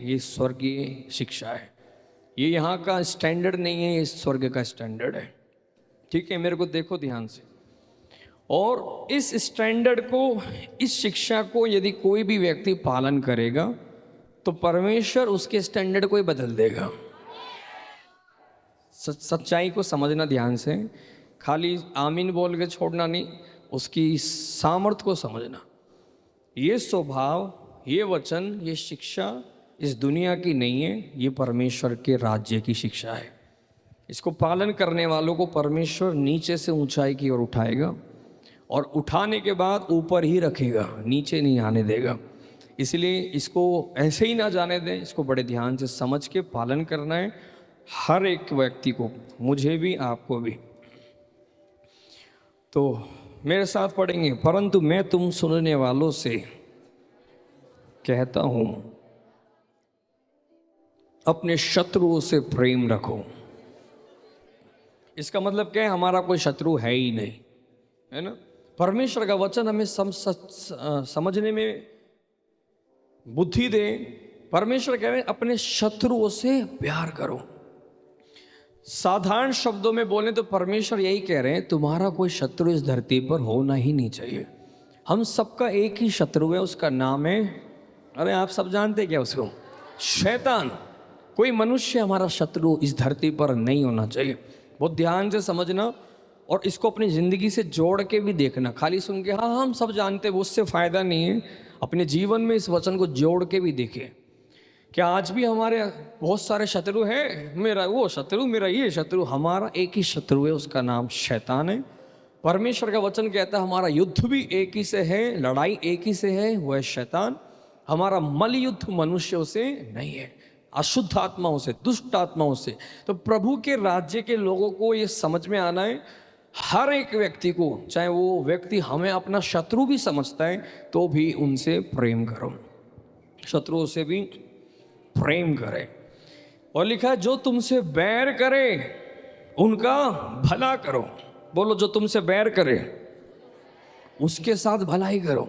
ये स्वर्गीय शिक्षा है। ये यहाँ का स्टैंडर्ड नहीं है, ये स्वर्ग का स्टैंडर्ड है। ठीक है, मेरे को देखो ध्यान से। और इस स्टैंडर्ड को, इस शिक्षा को यदि कोई भी व्यक्ति पालन करेगा तो परमेश्वर उसके स्टैंडर्ड को ही बदल देगा। सच्चाई को समझना ध्यान से, खाली आमीन बोल के छोड़ना नहीं, उसकी सामर्थ को समझना। ये स्वभाव, ये वचन, ये शिक्षा इस दुनिया की नहीं है, ये परमेश्वर के राज्य की शिक्षा है। इसको पालन करने वालों को परमेश्वर नीचे से ऊंचाई की ओर उठाएगा और उठाने के बाद ऊपर ही रखेगा, नीचे नहीं आने देगा। इसलिए इसको ऐसे ही ना जाने दें, इसको बड़े ध्यान से समझ के पालन करना है हर एक व्यक्ति को, मुझे भी, आपको भी। तो मेरे साथ पढ़ेंगे, परंतु मैं तुम सुनने वालों से कहता हूं, अपने शत्रुओं से प्रेम रखो। इसका मतलब क्या है? हमारा कोई शत्रु है ही नहीं, है ना। परमेश्वर का वचन हमें समझने में बुद्धि दे। परमेश्वर कह रहे हैं अपने शत्रुओं से प्यार करो। साधारण शब्दों में बोले तो परमेश्वर यही कह रहे हैं, तुम्हारा कोई शत्रु इस धरती पर होना ही नहीं चाहिए। हम सबका एक ही शत्रु है, उसका नाम है, अरे आप सब जानते क्या उसको? शैतान। कोई मनुष्य हमारा शत्रु इस धरती पर नहीं होना चाहिए। बहुत ध्यान से समझना और इसको अपनी ज़िंदगी से जोड़ के भी देखना। खाली सुन के हाँ हम सब जानते, वो उससे फ़ायदा नहीं है। अपने जीवन में इस वचन को जोड़ के भी देखें। क्या आज भी हमारे बहुत सारे शत्रु हैं? मेरा वो शत्रु, मेरा ये शत्रु। हमारा एक ही शत्रु है, उसका नाम शैतान है। परमेश्वर का वचन कहता है हमारा युद्ध भी एक ही से है, लड़ाई एक ही से है, वो है शैतान। हमारा मल युद्ध मनुष्यों से नहीं है, अशुद्ध आत्माओं से, दुष्ट आत्माओं से। तो प्रभु के राज्य के लोगों को ये समझ में आना है, हर एक व्यक्ति को, चाहे वो व्यक्ति हमें अपना शत्रु भी समझता है तो भी उनसे प्रेम करो, शत्रुओं से भी प्रेम करे। और लिखा है जो तुमसे बैर करे उनका भला करो। बोलो, जो तुमसे बैर करे उसके साथ भलाई करो।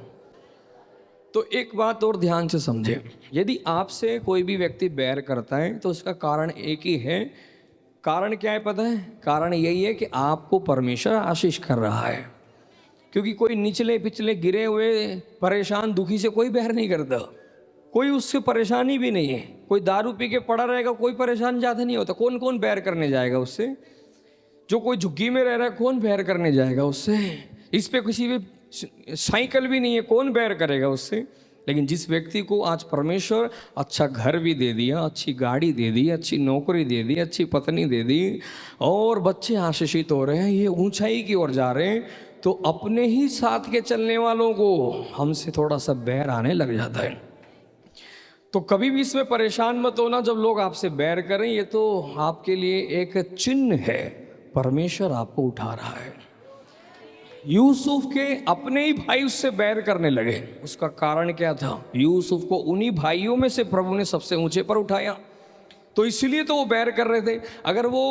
तो एक बात और ध्यान से समझे, यदि आपसे कोई भी व्यक्ति बैर करता है तो उसका कारण एक ही है। कारण क्या है पता है? कारण यही है कि आपको परमेश्वर आशीष कर रहा है। क्योंकि कोई निचले पिछले गिरे हुए परेशान दुखी से कोई बैर नहीं करता, कोई उससे परेशानी भी नहीं है। कोई दारू पी के पड़ा रहेगा, कोई परेशान ज़्यादा नहीं होता। कौन कौन बैर करने जाएगा उससे? जो कोई झुग्गी में रह रहा है, कौन बैर करने जाएगा उससे? इस पे किसी भी साइकिल भी नहीं है, कौन बैर करेगा उससे? लेकिन जिस व्यक्ति को आज परमेश्वर अच्छा घर भी दे दिया, अच्छी गाड़ी दे दी, अच्छी नौकरी दे दी, अच्छी पत्नी दे दी और बच्चे आशीषित हो रहे हैं, ये ऊंचाई की ओर जा रहे हैं, तो अपने ही साथ के चलने वालों को हमसे थोड़ा सा बैर आने लग जाता है। तो कभी भी इसमें परेशान मत होना जब लोग आपसे बैर करें। ये तो आपके लिए एक चिन्ह है, परमेश्वर आपको उठा रहा है। यूसुफ के अपने ही भाई उससे बैर करने लगे। उसका कारण क्या था? यूसुफ को उन्हीं भाइयों में से प्रभु ने सबसे ऊंचे पर उठाया, तो इसलिए तो वो बैर कर रहे थे। अगर वो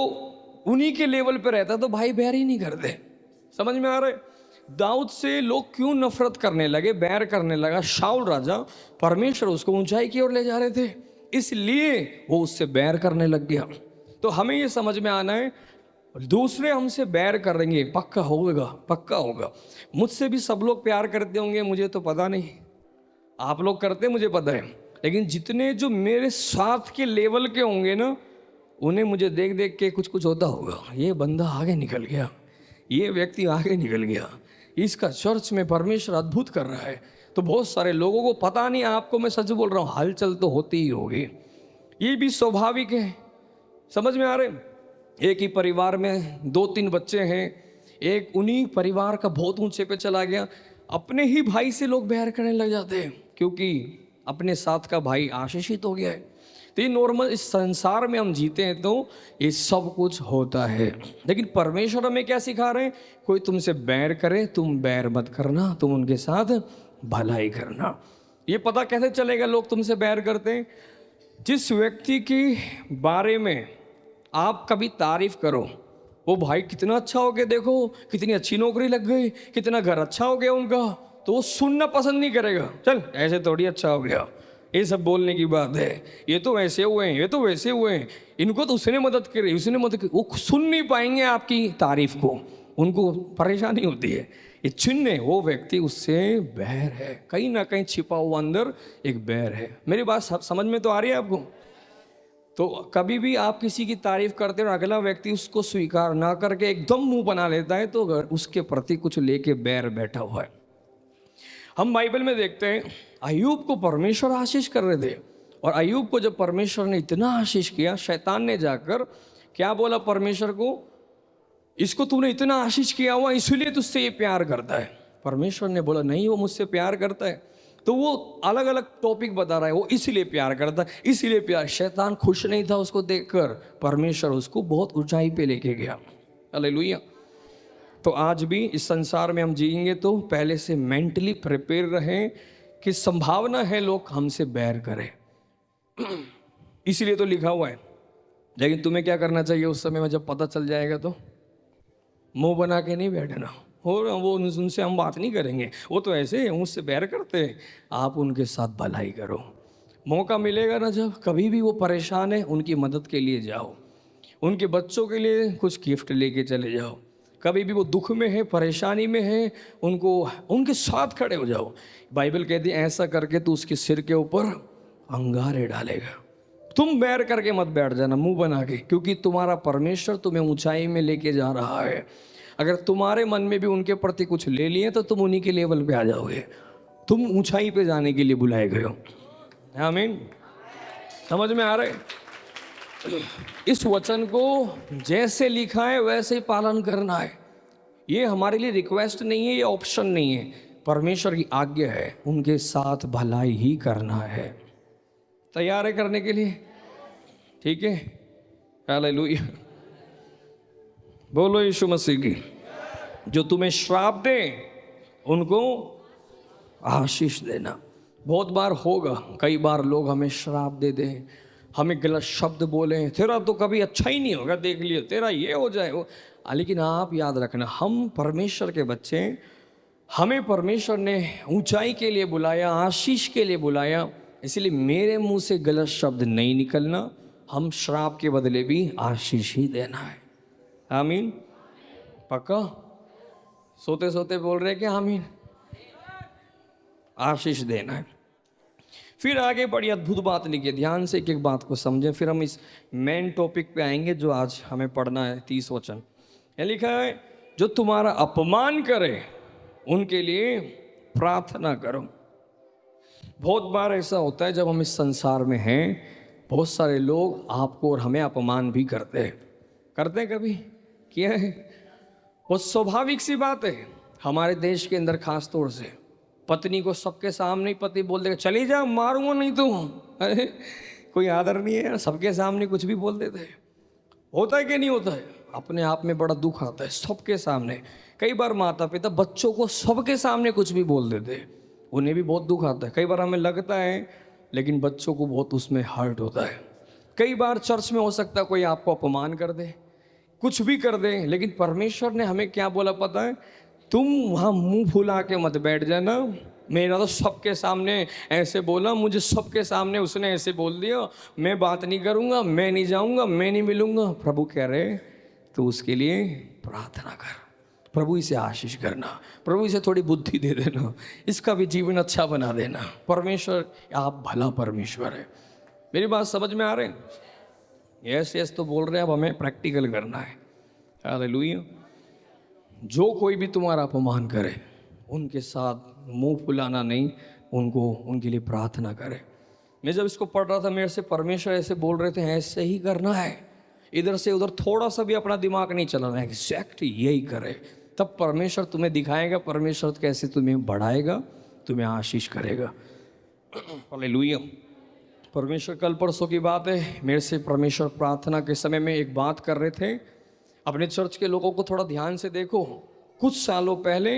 उन्हीं के लेवल पर रहता तो भाई बैर ही नहीं करते। समझ में आ रहा है? दाऊद से लोग क्यों नफरत करने लगे, बैर करने लगा शाऊल राजा? परमेश्वर उसको ऊंचाई की ओर ले जा रहे थे, इसलिए वो उससे बैर करने लग गया। तो हमें ये समझ में आना है, दूसरे हमसे बैर करेंगे, पक्का होगा, पक्का होगा। मुझसे भी सब लोग प्यार करते होंगे, मुझे तो पता नहीं, आप लोग करते मुझे पता है। लेकिन जितने जो मेरे साथ के लेवल के होंगे ना, उन्हें मुझे देख देख के कुछ कुछ होता होगा, ये बंदा आगे निकल गया, ये व्यक्ति आगे निकल गया, इसका चर्च में परमेश्वर अद्भुत कर रहा है। तो बहुत सारे लोगों को पता नहीं, आपको मैं सच बोल रहा हूँ, हलचल तो होती ही होगी। ये भी स्वाभाविक है। समझ में आ रहे? एक ही परिवार में 2-3 बच्चे हैं, एक उन्हीं परिवार का बहुत ऊंचे पे चला गया, अपने ही भाई से लोग बैर करने लग जाते हैं क्योंकि अपने साथ का भाई आशीषित हो गया है। तो ये नॉर्मल, इस संसार में हम जीते हैं तो ये सब कुछ होता है। लेकिन परमेश्वर हमें क्या सिखा रहे हैं? कोई तुमसे बैर करे, तुम बैर मत करना, तुम उनके साथ भलाई करना। ये पता कैसे चलेगा लोग तुमसे बैर करते हैं? जिस व्यक्ति के बारे में आप कभी तारीफ करो, वो भाई कितना अच्छा हो गया, देखो कितनी अच्छी नौकरी लग गई, कितना घर अच्छा हो गया उनका, तो वो सुनना पसंद नहीं करेगा। चल ऐसे थोड़ी अच्छा हो गया, ये सब बोलने की बात है, ये तो वैसे हुए हैं, ये तो वैसे हुए हैं, इनको तो उसने मदद करी, उसने मदद करी। वो सुन नहीं पाएंगे आपकी तारीफ को, उनको परेशानी होती है। ये चिन्ह, वो व्यक्ति उससे बैर है, कहीं ना कहीं छिपा हुआ अंदर एक बैर है। मेरी बात समझ में तो आ रही है आपको? तो कभी भी आप किसी की तारीफ करते हो और अगला व्यक्ति उसको स्वीकार ना करके एकदम मुंह बना लेता है, तो उसके प्रति कुछ लेके बैर बैठा हुआ है। हम बाइबल में देखते हैं, अय्यूब को परमेश्वर आशीष कर रहे थे, और अय्यूब को जब परमेश्वर ने इतना आशीष किया, शैतान ने जाकर क्या बोला परमेश्वर को, इसको तूने इतना आशीष किया हुआ इसलिए तुझसे ये प्यार करता है। परमेश्वर ने बोला नहीं, वो मुझसे प्यार करता है। तो वो अलग अलग टॉपिक बता रहा है, वो इसलिए प्यार करता है, इसलिए प्यार। शैतान खुश नहीं था उसको देखकर, परमेश्वर उसको बहुत ऊंचाई पे लेके गया। हालेलुया। तो आज भी इस संसार में हम जिएंगे तो पहले से मेंटली प्रिपेयर रहें कि संभावना है लोग हमसे बैर करें, इसलिए तो लिखा हुआ है। लेकिन तुम्हें क्या करना चाहिए उस समय में जब पता चल जाएगा, तो मुंह बना के नहीं बैठना, और वो उनसे हम बात नहीं करेंगे, वो तो ऐसे मुझसे बैर करते हैं। आप उनके साथ भलाई करो। मौका मिलेगा ना, जब कभी भी वो परेशान है उनकी मदद के लिए जाओ, उनके बच्चों के लिए कुछ गिफ्ट लेके चले जाओ। कभी भी वो दुख में है, परेशानी में है, उनको उनके साथ खड़े हो जाओ। बाइबल कहती है ऐसा करके तू उसके सिर के ऊपर अंगारे डालेगा। तुम बैर करके मत बैठ जाना मुंह बना के, क्योंकि तुम्हारा परमेश्वर तुम्हें ऊंचाई में लेके जा रहा है। अगर तुम्हारे मन में भी उनके प्रति कुछ ले लिए तो तुम उन्हीं के लेवल पे आ जाओगे, तुम ऊंचाई पे जाने के लिए बुलाए गए हो। आमीन। समझ में आ रहा है? इस वचन को जैसे लिखा है वैसे ही पालन करना है। ये हमारे लिए रिक्वेस्ट नहीं है, ये ऑप्शन नहीं है, परमेश्वर की आज्ञा है। उनके साथ भलाई ही करना है। तैयार है करने के लिए? ठीक है, हालेलुया। बोलो यीशु मसीह की। जो तुम्हें श्राप दे उनको आशीष देना। बहुत बार होगा, कई बार लोग हमें श्राप दे दें, हमें गलत शब्द बोले, तेरा तो कभी अच्छा ही नहीं होगा, देख लियो, तेरा ये हो जाए वो। लेकिन आप याद रखना, हम परमेश्वर के बच्चे, हमें परमेश्वर ने ऊंचाई के लिए बुलाया, आशीष के लिए बुलाया, इसलिए मेरे मुंह से गलत शब्द नहीं निकलना। हम श्राप के बदले भी आशीष ही देना है। आमीन। पक्का? सोते सोते बोल रहे कि आमीन। आशीष देना है। फिर आगे बड़ी अद्भुत बात लिखी है, ध्यान से एक एक बात को समझें, फिर हम इस मेन टॉपिक पे आएंगे जो आज हमें पढ़ना है। 30 वचन ये लिखा है, जो तुम्हारा अपमान करे उनके लिए प्रार्थना करो। बहुत बार ऐसा होता है जब हम इस संसार में हैं, बहुत सारे लोग आपको और हमें अपमान भी करते हैं कभी किया है? वो स्वाभाविक सी बात है। हमारे देश के अंदर खास तौर से पत्नी को सबके सामने पति बोल देगा चली जा, मारूंगा नहीं तो। अरे कोई आदर नहीं है, सबके सामने कुछ भी बोल देते हैं। होता है कि नहीं होता है? अपने आप में बड़ा दुख आता है सबके सामने। कई बार माता पिता बच्चों को सबके सामने कुछ भी बोल देते हैं, उन्हें भी बहुत दुख आता है। कई बार हमें लगता है, लेकिन बच्चों को बहुत उसमें हर्ट होता है। कई बार चर्च में हो सकता है कोई आपको अपमान कर दे, कुछ भी कर दे, लेकिन परमेश्वर ने हमें क्या बोला पता है? तुम वहाँ मुंह फुला के मत बैठ जाना। मेरा तो सबके सामने ऐसे बोला, मुझे सबके सामने उसने ऐसे बोल दिया, मैं बात नहीं करूँगा, मैं नहीं जाऊँगा, मैं नहीं मिलूँगा। प्रभु कह रहे तो उसके लिए प्रार्थना कर, प्रभु इसे आशीष करना, प्रभु इसे थोड़ी बुद्धि दे देना, इसका भी जीवन अच्छा बना देना। परमेश्वर आप भला परमेश्वर है। मेरी बात समझ में आ रहे हैं? यस यस तो बोल रहे हैं, अब हमें प्रैक्टिकल करना है। हालेलुया। जो कोई भी तुम्हारा अपमान करे उनके साथ मुंह फुलाना नहीं, उनको उनके लिए प्रार्थना करे। मैं जब इसको पढ़ रहा था, मेरे से परमेश्वर ऐसे बोल रहे थे, ऐसे ही करना है, इधर से उधर थोड़ा सा भी अपना दिमाग नहीं चलाना है, एग्जैक्ट यही करे। तब परमेश्वर तुम्हें दिखाएगा, परमेश्वर कैसे तुम्हें बढ़ाएगा, तुम्हें आशीष करेगा। हालेलुया। परमेश्वर, कल परसों की बात है, मेरे से परमेश्वर प्रार्थना के समय में एक बात कर रहे थे। अपने चर्च के लोगों को थोड़ा ध्यान से देखो। कुछ सालों पहले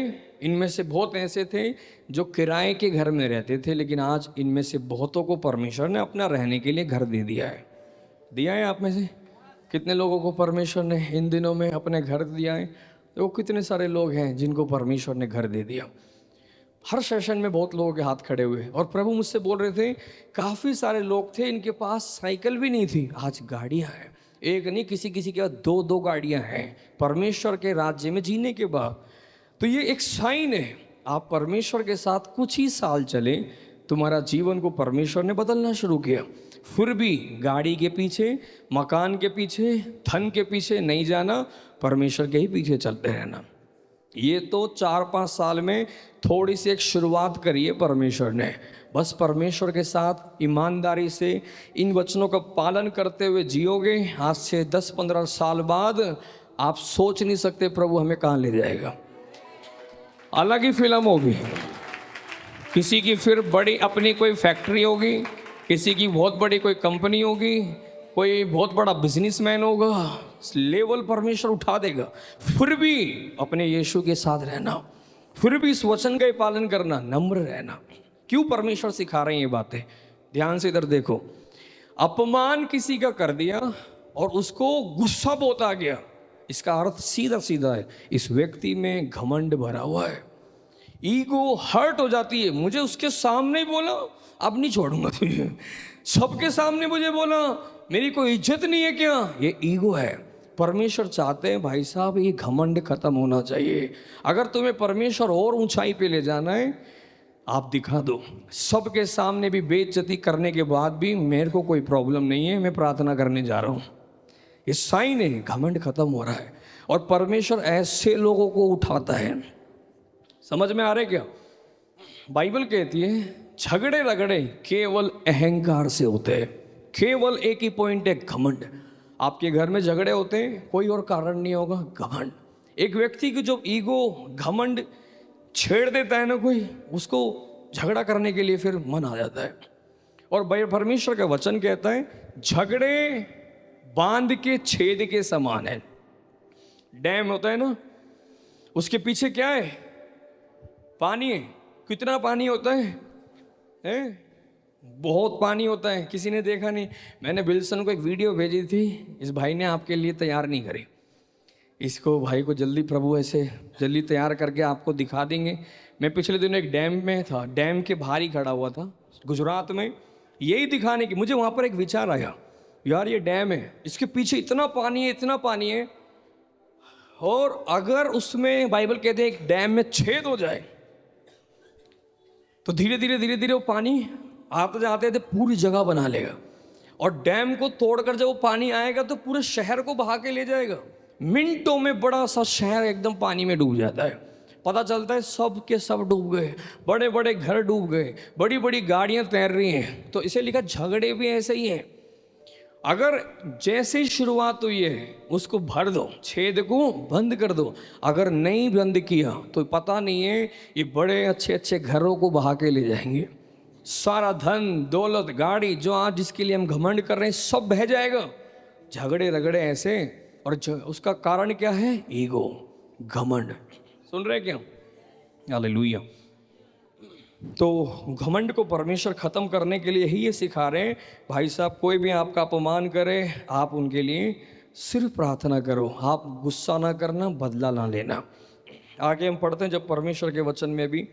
इनमें से बहुत ऐसे थे जो किराए के घर में रहते थे, लेकिन आज इनमें से बहुतों को परमेश्वर ने अपना रहने के लिए घर दे दिया है। दिया है आप में से कितने लोगों को परमेश्वर ने इन दिनों में अपने घर दिया है? तो कितने सारे लोग हैं जिनको परमेश्वर ने घर दे दिया। हर सेशन में बहुत लोगों के हाथ खड़े हुए और प्रभु मुझसे बोल रहे थे काफ़ी सारे लोग थे इनके पास साइकिल भी नहीं थी, आज गाड़ियाँ हैं। एक नहीं, किसी किसी के पास दो दो गाड़ियाँ हैं परमेश्वर के राज्य में जीने के बाद। तो ये एक साइन है, आप परमेश्वर के साथ कुछ ही साल चले, तुम्हारा जीवन को परमेश्वर ने बदलना शुरू किया। फिर भी गाड़ी के पीछे, मकान के पीछे, धन के पीछे नहीं जाना, परमेश्वर के ही पीछे चलते रहना। ये तो 4-5 साल में थोड़ी सी एक शुरुआत करी है परमेश्वर ने। बस परमेश्वर के साथ ईमानदारी से इन वचनों का पालन करते हुए जियोगे, आज से 10-15 साल बाद आप सोच नहीं सकते प्रभु हमें कहाँ ले जाएगा। अलग ही फिल्म होगी, किसी की फिर बड़ी अपनी कोई फैक्ट्री होगी, किसी की बहुत बड़ी कोई कंपनी होगी, कोई बहुत बड़ा बिजनेसमैन होगा, लेवल परमेश्वर उठा देगा। फिर भी अपने यीशु के साथ रहना, फिर भी इस वचन का पालन करना, नम्र रहना। क्यों परमेश्वर सिखा रहे हैं ये बातें? ध्यान से इधर देखो। अपमान किसी का कर दिया और उसको गुस्सा बहुत आ गया, इसका अर्थ सीधा सीधा है इस व्यक्ति में घमंड भरा हुआ है। ईगो हर्ट हो जाती है, मुझे उसके सामने ही बोला अब नहीं छोड़ूंगा तुझे, सबके सामने मुझे बोला मेरी कोई इज्जत नहीं है क्या? ये ईगो है। परमेश्वर चाहते हैं भाई साहब ये घमंड खत्म होना चाहिए। अगर तुम्हें परमेश्वर और ऊंचाई पे ले जाना है, आप दिखा दो। सबके सामने भी बेइज्जती करने के बाद भी मेरे को कोई प्रॉब्लम नहीं है, मैं प्रार्थना करने जा रहा हूँ। ये साइन है घमंड खत्म हो रहा है और परमेश्वर ऐसे लोगों को उठाता है। समझ में आ रहा है क्या? बाइबल कहती है झगड़े रगड़े केवल अहंकार से होते हैं। केवल एक ही पॉइंट है, घमंड। आपके घर में झगड़े होते हैं, कोई और कारण नहीं होगा, घमंड। एक व्यक्ति की जो ईगो घमंड छेड़ देता है ना कोई, उसको झगड़ा करने के लिए फिर मन आ जाता है। और परमेश्वर का वचन कहता है झगड़े बांध के छेद के समान है। डैम होता है ना, उसके पीछे क्या है? पानी है। कितना पानी होता है? बहुत पानी होता है। किसी ने देखा नहीं, मैंने विल्सन को एक वीडियो भेजी थी, इस भाई ने आपके लिए तैयार नहीं करी। इसको भाई को जल्दी प्रभु ऐसे जल्दी तैयार करके आपको दिखा देंगे। मैं पिछले दिनों एक डैम में था, डैम के बाहर ही खड़ा हुआ था गुजरात में, यही दिखाने की मुझे वहाँ पर एक विचार आया, यार ये डैम है, इसके पीछे इतना पानी है, इतना पानी है, और अगर उसमें बाइबल कहते हैं एक डैम में छेद हो जाए तो धीरे धीरे वो पानी आते जाते थे पूरी जगह बना लेगा। और डैम को तोड़कर जब वो पानी आएगा तो पूरे शहर को बहा के ले जाएगा। मिनटों में बड़ा सा शहर एकदम पानी में डूब जाता है। पता चलता है सब के सब डूब गए, बड़े बड़े घर डूब गए, बड़ी बड़ी गाड़ियां तैर रही हैं। तो इसे लिखा झगड़े भी ऐसे ही हैं। अगर जैसे ही शुरुआत हुई है उसको भर दो, छेद को बंद कर दो। अगर नहीं बंद किया तो पता नहीं है ये बड़े अच्छे अच्छे घरों को बहा के ले जाएंगे। सारा धन दौलत गाड़ी जो आज जिसके लिए हम घमंड कर रहे हैं सब बह जाएगा। झगड़े रगड़े ऐसे, और उसका कारण क्या है? ईगो, घमंड। सुन रहे क्या? हालेलुया। तो घमंड को परमेश्वर खत्म करने के लिए ही ये सिखा रहे हैं, भाई साहब कोई भी आपका अपमान करे आप उनके लिए सिर्फ प्रार्थना करो, आप गुस्सा ना करना, बदला ना लेना। आगे हम पढ़ते हैं जब परमेश्वर के वचन में भी।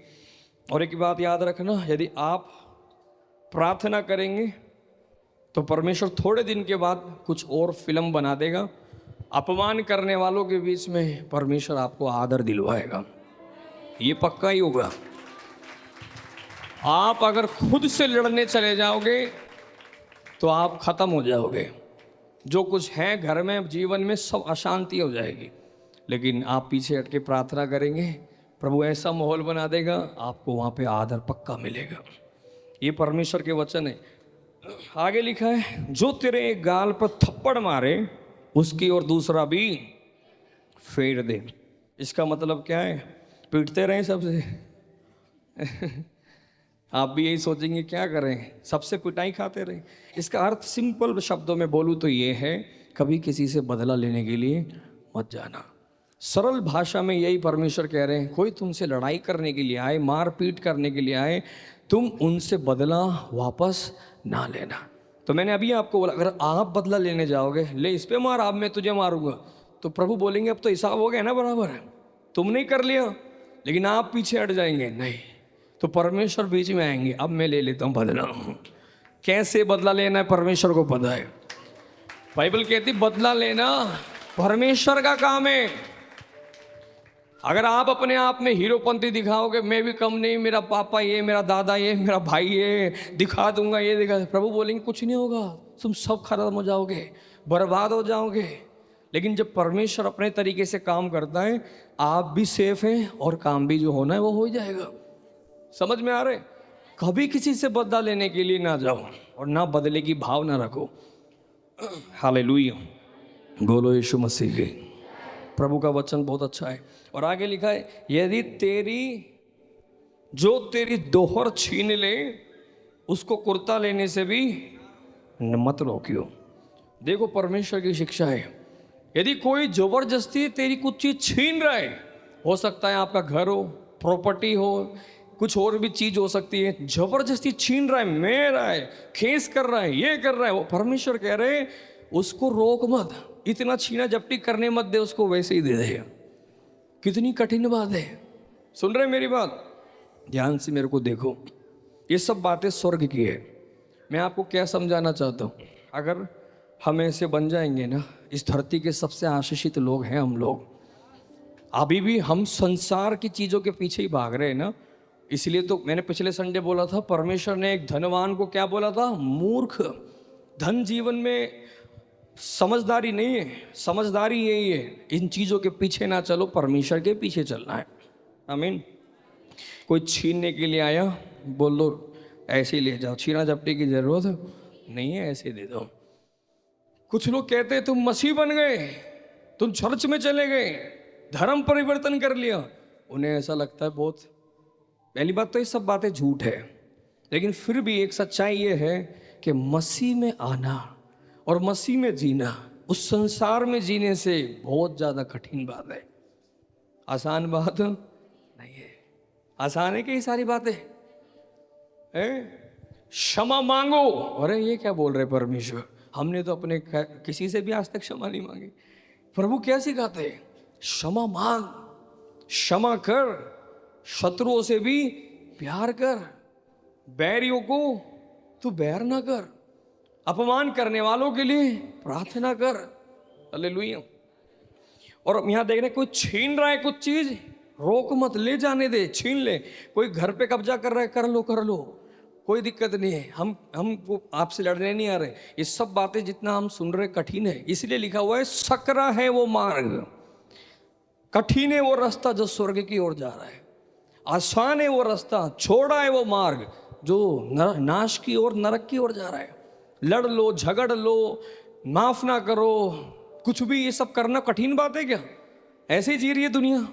और एक बात याद रखना, यदि आप प्रार्थना करेंगे तो परमेश्वर थोड़े दिन के बाद कुछ और फिल्म बना देगा। अपमान करने वालों के बीच में परमेश्वर आपको आदर दिलवाएगा, ये पक्का ही होगा। आप अगर खुद से लड़ने चले जाओगे तो आप खत्म हो जाओगे। जो कुछ है घर में जीवन में सब अशांति हो जाएगी। लेकिन आप पीछे हट के प्रार्थना करेंगे, प्रभु ऐसा माहौल बना देगा, आपको वहाँ पे आदर पक्का मिलेगा। ये परमेश्वर के वचन है। आगे लिखा है जो तेरे गाल पर थप्पड़ मारे उसकी और दूसरा भी फेर दे। इसका मतलब क्या है? पीटते रहें सबसे आप भी यही सोचेंगे क्या करें, सबसे पिटाई खाते रहें। इसका अर्थ सिंपल शब्दों में बोलूँ तो ये है, कभी किसी से बदला लेने के लिए मत जाना। सरल भाषा में यही परमेश्वर कह रहे हैं, कोई तुमसे लड़ाई करने के लिए आए, मार पीट करने के लिए आए, तुम उनसे बदला वापस ना लेना। तो मैंने अभी आपको बोला, अगर आप बदला लेने जाओगे, ले इस पे मार, अब मैं तुझे मारूंगा, तो प्रभु बोलेंगे अब तो हिसाब हो गया ना बराबर, तुमने कर लिया। लेकिन आप पीछे हट जाएंगे, नहीं तो परमेश्वर बीच में आएंगे, अब मैं ले लेता हूँ बदला। कैसे बदला लेना है परमेश्वर को पता है। बाइबल कहती बदला लेना परमेश्वर का काम है। अगर आप अपने आप में हीरोपंती दिखाओगे, मैं भी कम नहीं, मेरा पापा ये, मेरा दादा ये, मेरा भाई ये, दिखा दूंगा ये दिखा, प्रभु बोलेंगे कुछ नहीं होगा, तुम सब खत्म हो जाओगे, बर्बाद हो जाओगे। लेकिन जब परमेश्वर अपने तरीके से काम करता है, आप भी सेफ हैं और काम भी जो होना है वो हो ही जाएगा। समझ में आ रहे? कभी किसी से बदला लेने के लिए ना जाओ और ना बदले की भाव ना रखो। हालेलुया, बोलो यीशु मसीह के। प्रभु का वचन बहुत अच्छा है। और आगे लिखा है, यदि तेरी दोहर छीन ले, उसको कुर्ता लेने से भी मत रोकियो। देखो परमेश्वर की शिक्षा है, यदि कोई जबरदस्ती तेरी कुछ चीज छीन रहा है, हो सकता है आपका घर हो, प्रॉपर्टी हो, कुछ और भी चीज हो सकती है, जबरदस्ती छीन रहा है, मेरा है, खेस कर रहा है, ये कर रहा है, वो परमेश्वर कह रहे उसको रोक मत, इतना छीना झपटी करने मत दे, उसको वैसे ही दे दे। कितनी कठिन बात है। सुन रहे मेरी बात? ध्यान से मेरे को देखो, ये सब बातें स्वर्ग की है। मैं आपको क्या समझाना चाहता हूँ, अगर हम ऐसे बन जाएंगे ना, इस धरती के सबसे आशीषित लोग हैं हम लोग। अभी भी हम संसार की चीज़ों के पीछे ही भाग रहे हैं ना। इसलिए तो मैंने पिछले संडे बोला था, परमेश्वर ने एक धनवान को क्या बोला था? मूर्ख। धन जीवन में समझदारी नहीं है, समझदारी यही है, इन चीज़ों के पीछे ना चलो, परमेश्वर के पीछे चलना है। आमीन। कोई छीनने के लिए आया, बोल दो ऐसे ही ले जाओ, छीना झपटी की जरूरत नहीं है, ऐसे दे दो। कुछ लोग कहते हैं तुम मसीह बन गए, तुम चर्च में चले गए, धर्म परिवर्तन कर लिया। उन्हें ऐसा लगता है बहुत। पहली बात तो ये सब बातें झूठ है, लेकिन फिर भी एक सच्चाई ये है कि मसीह में आना और मसीह में जीना उस संसार में जीने से बहुत ज़्यादा कठिन बात है। आसान बात नहीं है। आसान है कि ये सारी बातें? क्षमा मांगो। अरे ये क्या बोल रहे परमेश्वर, हमने तो अपने किसी से भी आज तक क्षमा नहीं मांगी। प्रभु क्या सिखाते हैं? क्षमा मांग, क्षमा कर, शत्रुओं से भी प्यार कर, बैरियों को तू बैर ना कर, अपमान करने वालों के लिए प्रार्थना कर। हालेलुया। और यहाँ देख रहे कोई छीन रहा है कुछ चीज, रोक मत, ले जाने दे, छीन ले। कोई घर पे कब्जा कर रहा है, कर लो, कोई दिक्कत नहीं है। हम आपसे लड़ने नहीं आ रहे। ये सब बातें जितना हम सुन रहे कठिन है, इसलिए लिखा हुआ है सकरा है वो मार्ग, कठिन है वो रास्ता जो स्वर्ग की ओर जा रहा है, आसान है वो रास्ता, छोड़ा है वो मार्ग जो नाश की ओर, नरक की ओर जा रहा है। लड़ लो, झगड़ लो, माफ ना करो, कुछ भी, ये सब करना कठिन बात है क्या? ऐसे ही जी रही है दुनिया।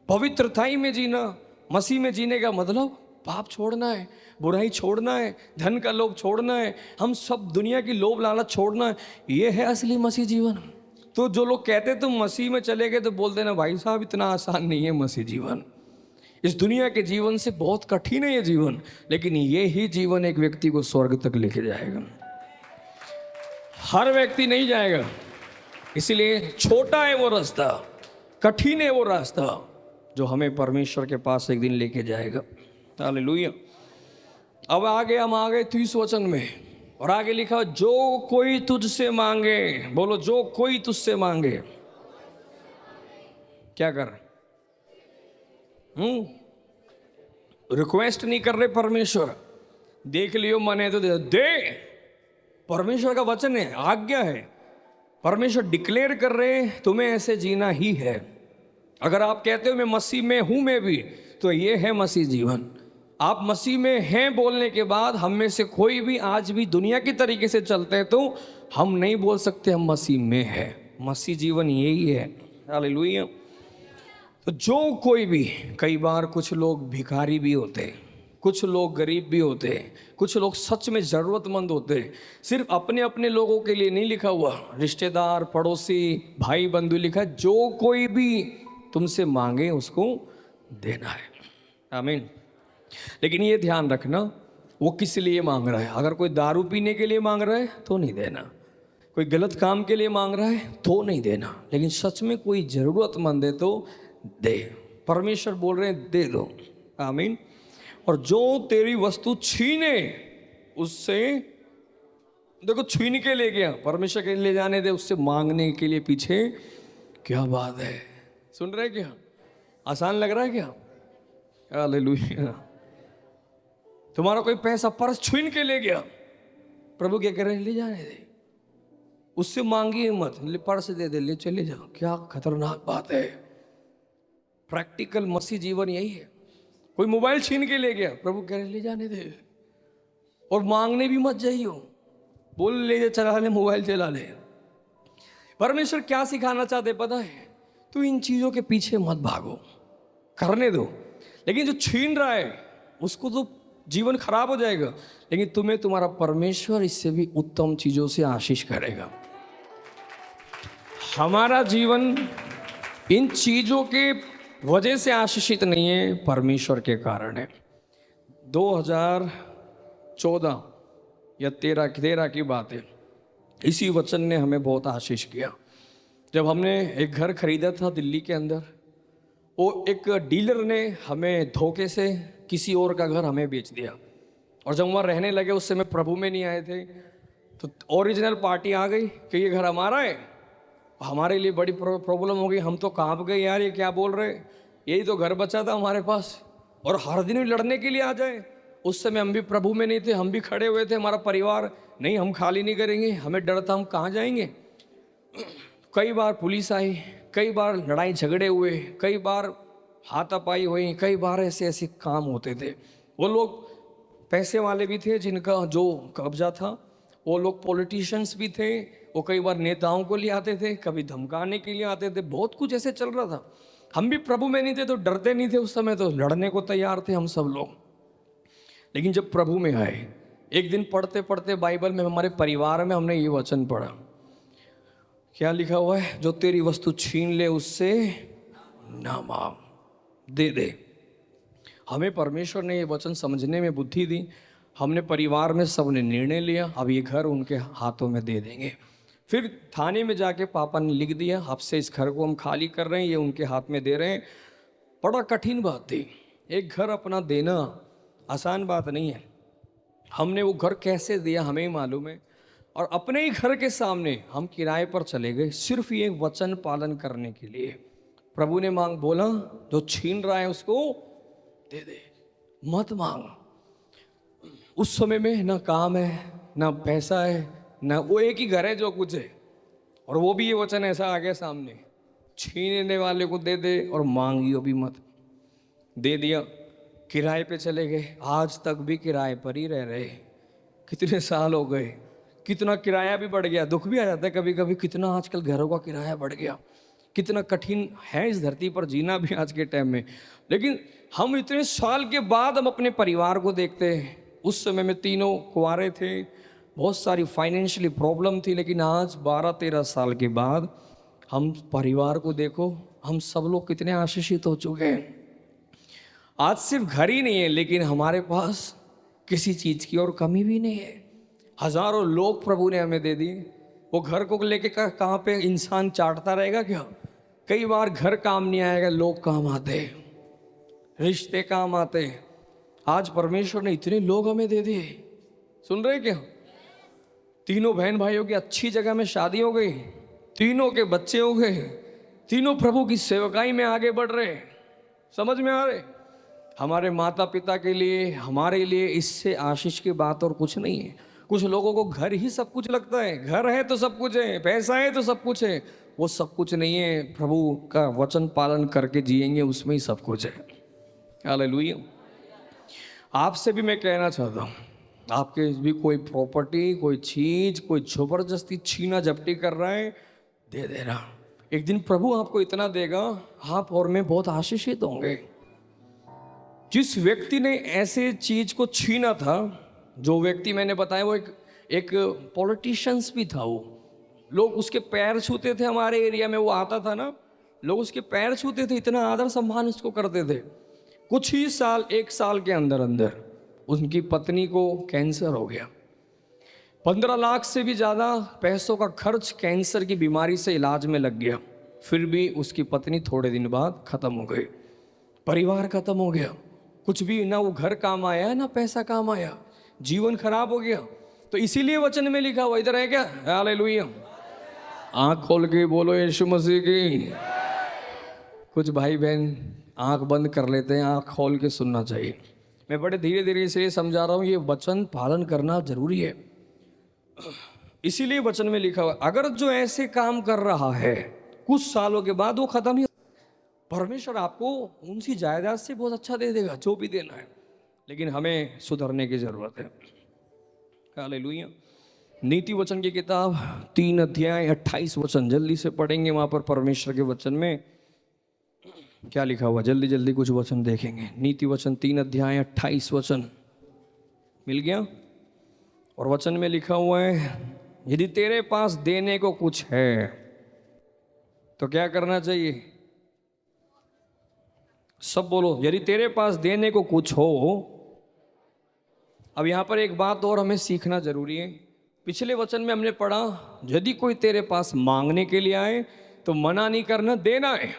पवित्रताई में जीना, मसीह में जीने का मतलब पाप छोड़ना है, बुराई छोड़ना है, धन का लोभ छोड़ना है, हम सब दुनिया की लोभ लालच छोड़ना है। ये है असली मसीह जीवन। तो जो लोग कहते तुम मसीह में चले गए, तो बोल देना भाई साहब इतना आसान नहीं है मसीह जीवन। इस दुनिया के जीवन से बहुत कठिन है ये जीवन, लेकिन ये ही जीवन एक व्यक्ति को स्वर्ग तक लेके जाएगा। हर व्यक्ति नहीं जाएगा, इसलिए छोटा है वो रास्ता, कठिन है वो रास्ता जो हमें परमेश्वर के पास एक दिन लेके जाएगा। हालेलुया। अब आगे हम आ गए 30 वचन में, और आगे लिखा जो कोई तुझसे मांगे, बोलो जो कोई तुझसे मांगे, क्या कर? रिक्वेस्ट नहीं कर रहे परमेश्वर, देख लियो मन है तो दे। परमेश्वर का वचन है, आज्ञा है। परमेश्वर डिक्लेयर कर रहे तुम्हें ऐसे जीना ही है। अगर आप कहते हो मैं मसीह में हूं, मैं भी, तो ये है मसीह जीवन। आप मसीह में हैं बोलने के बाद हम में से कोई भी आज भी दुनिया की तरीके से चलते हैं तो हम नहीं बोल सकते हम मसीह में हैं। मसीह जीवन यही है। हालेलुया। तो जो कोई भी, कई बार कुछ लोग भिखारी भी होते, कुछ लोग गरीब भी होते, कुछ लोग सच में ज़रूरतमंद होते। सिर्फ अपने अपने लोगों के लिए नहीं लिखा हुआ, रिश्तेदार, पड़ोसी, भाई बंधु लिखा, जो कोई भी तुमसे मांगे उसको देना है। आमीन। लेकिन ये ध्यान रखना वो किस लिए मांग रहा है। अगर कोई दारू पीने के लिए मांग रहा है तो नहीं देना, कोई गलत काम के लिए मांग रहा है तो नहीं देना, लेकिन सच में कोई ज़रूरतमंद है तो दे। परमेश्वर बोल रहे हैं दे दो। आमीन। और जो तेरी वस्तु छीने उससे, देखो छीन के ले गया, परमेश्वर के ले जाने दे, उससे मांगने के लिए पीछे। क्या बात है, सुन रहे क्या? आसान लग रहा है क्या? हालेलुया। तुम्हारा कोई पैसा पर्स छीन के ले गया, प्रभु क्या कह रहे हैं? ले जाने दे, उससे मांगिए मत, ले पर्स दे दे, ले चले जाओ। क्या खतरनाक बात है। प्रैक्टिकल मसीह जीवन यही है। कोई मोबाइल छीन के ले गया, प्रभु कह रहे ले जाने दे, और मांगने भी मत जाइयो, बोल ले चला ले, मोबाइल चला ले। परमेश्वर क्या सिखाना चाहते पता है? तू इन चीजों के पीछे मत भागो, करने दो। लेकिन जो छीन रहा है उसको तो जीवन खराब हो जाएगा, लेकिन तुम्हें तुम्हारा परमेश्वर इससे भी उत्तम चीजों से आशीष करेगा। हमारा जीवन इन चीजों के वजह से आशीषित नहीं है, परमेश्वर के कारण है। 2014 या 13 की बात है, इसी वचन ने हमें बहुत आशीष किया। जब हमने एक घर खरीदा था दिल्ली के अंदर, वो एक डीलर ने हमें धोखे से किसी और का घर हमें बेच दिया, और जब वहाँ रहने लगे, उस समय प्रभु में नहीं आए थे, तो ओरिजिनल पार्टी आ गई कि ये घर हमारा है। हमारे लिए बड़ी प्रॉब्लम हो गई, हम तो कांप गए, यार ये क्या बोल रहे, यही तो घर बचा था हमारे पास, और हर दिन भी लड़ने के लिए आ जाए। उस समय हम भी प्रभु में नहीं थे, हम भी खड़े हुए थे, हमारा परिवार नहीं, हम खाली नहीं करेंगे, हमें डर था हम कहाँ जाएंगे। कई बार पुलिस आई, कई बार लड़ाई झगड़े हुए, कई बार हाथापाई हुई, कई बार ऐसे ऐसे काम होते थे। वो लोग पैसे वाले भी थे जिनका जो कब्जा था, वो लोग पॉलिटिशियंस भी थे, वो कई बार नेताओं को ले आते थे, कभी धमकाने के लिए आते थे, बहुत कुछ ऐसे चल रहा था। हम भी प्रभु में नहीं थे तो डरते नहीं थे, उस समय तो लड़ने को तैयार थे हम सब लोग। लेकिन जब प्रभु में आए, एक दिन पढ़ते पढ़ते बाइबल में हमारे परिवार में हमने ये वचन पढ़ा, क्या लिखा हुआ है? जो तेरी वस्तु छीन ले उससे ना मांग, दे दे। हमें परमेश्वर ने ये वचन समझने में बुद्धि दी। हमने परिवार में सबने निर्णय लिया, अब ये घर उनके हाथों में दे देंगे। फिर थाने में जाके पापा ने लिख दिया, अब से इस घर को हम खाली कर रहे हैं, ये उनके हाथ में दे रहे हैं। बड़ा कठिन बात थी, एक घर अपना देना आसान बात नहीं है। हमने वो घर कैसे दिया हमें ही मालूम है, और अपने ही घर के सामने हम किराए पर चले गए, सिर्फ ये वचन पालन करने के लिए। प्रभु ने मांग बोला, जो छीन रहा है उसको दे दे, मत मांग। उस समय में ना काम है, ना पैसा है, ना वो एक ही घर है जो कुछ है, और वो भी ये वचन ऐसा आ गया सामने, छीनने वाले को दे दे और मांगियो भी मत। दे दिया, किराए पे चले गए, आज तक भी किराए पर ही रह रहे। कितने साल हो गए, कितना किराया भी बढ़ गया, दुख भी आ जाता है कभी कभी, कितना आजकल घरों का किराया बढ़ गया, कितना कठिन है इस धरती पर जीना भी आज के टाइम में। लेकिन हम इतने साल के बाद हम अपने परिवार को देखते हैं। उस समय में तीनों कुंवारे थे, बहुत सारी फाइनेंशियली प्रॉब्लम थी, लेकिन आज 12-13 साल के बाद हम परिवार को देखो, हम सब लोग कितने आशीषित हो चुके हैं। आज सिर्फ घर ही नहीं है, लेकिन हमारे पास किसी चीज़ की और कमी भी नहीं है। हजारों लोग प्रभु ने हमें दे दिए। वो घर को लेके कहाँ पे इंसान चाटता रहेगा क्या? कई बार घर काम नहीं आएगा, लोग काम आते, रिश्ते काम आते। आज परमेश्वर ने इतने लोग हमें दे दिए, सुन रहे क्या? तीनों बहन भाइयों की अच्छी जगह में शादी हो गई, तीनों के बच्चे हो गए, तीनों प्रभु की सेवकाई में आगे बढ़ रहे। समझ में आ रहे? हमारे माता पिता के लिए, हमारे लिए इससे आशीष की बात और कुछ नहीं है। कुछ लोगों को घर ही सब कुछ लगता है, घर है तो सब कुछ है, पैसा है तो सब कुछ है। वो सब कुछ नहीं है, प्रभु का वचन पालन करके जिएंगे उसमें ही सब कुछ है। हालेलुया। आपसे भी मैं कहना चाहता हूँ, आपके भी कोई प्रॉपर्टी, कोई चीज, कोई जबरदस्ती छीना झपटी कर रहा है, दे देना। एक दिन प्रभु आपको इतना देगा, आप और मैं बहुत आशीषित होंगे। जिस व्यक्ति ने ऐसे चीज को छीना था, जो व्यक्ति मैंने बताया वो एक पॉलिटिशियंस भी था। वो लोग उसके पैर छूते थे, हमारे एरिया में वो आता था ना, लोग उसके पैर छूते थे, इतना आदर सम्मान उसको करते थे। कुछ ही साल, 1 साल के अंदर अंदर उनकी पत्नी को कैंसर हो गया। 15 लाख से भी ज़्यादा पैसों का खर्च कैंसर की बीमारी से इलाज में लग गया। फिर भी उसकी पत्नी थोड़े दिन बाद खत्म हो गई, परिवार खत्म हो गया। कुछ भी ना वो घर काम आया ना पैसा काम आया, जीवन खराब हो गया। तो इसीलिए वचन में लिखा हुआ, इधर है क्या? हालेलुया। आंख खोल के बोलो यीशु मसीह की। कुछ भाई बहन आंख बंद कर लेते हैं, आंख खोल के सुनना चाहिए। मैं बड़े धीरे धीरे से समझा रहा हूँ, ये वचन पालन करना जरूरी है। इसीलिए वचन में लिखा हुआ, अगर जो ऐसे काम कर रहा है कुछ सालों के बाद वो खत्म ही, परमेश्वर आपको उनकी जायदाद से बहुत अच्छा दे देगा, जो भी देना है। लेकिन हमें सुधरने की जरूरत है। हालेलुया। नीति वचन की किताब 3 अध्याय 28 वचन जल्दी से पढ़ेंगे। वहां पर परमेश्वर के वचन में क्या लिखा हुआ, जल्दी जल्दी कुछ वचन देखेंगे। नीति वचन 3 अध्याय 28 वचन मिल गया। और वचन में लिखा हुआ है, यदि तेरे पास देने को कुछ है तो क्या करना चाहिए? सब बोलो, यदि तेरे पास देने को कुछ हो। अब यहां पर एक बात और हमें सीखना जरूरी है। पिछले वचन में हमने पढ़ा, यदि कोई तेरे पास मांगने के लिए आए तो मना नहीं करना, देना है,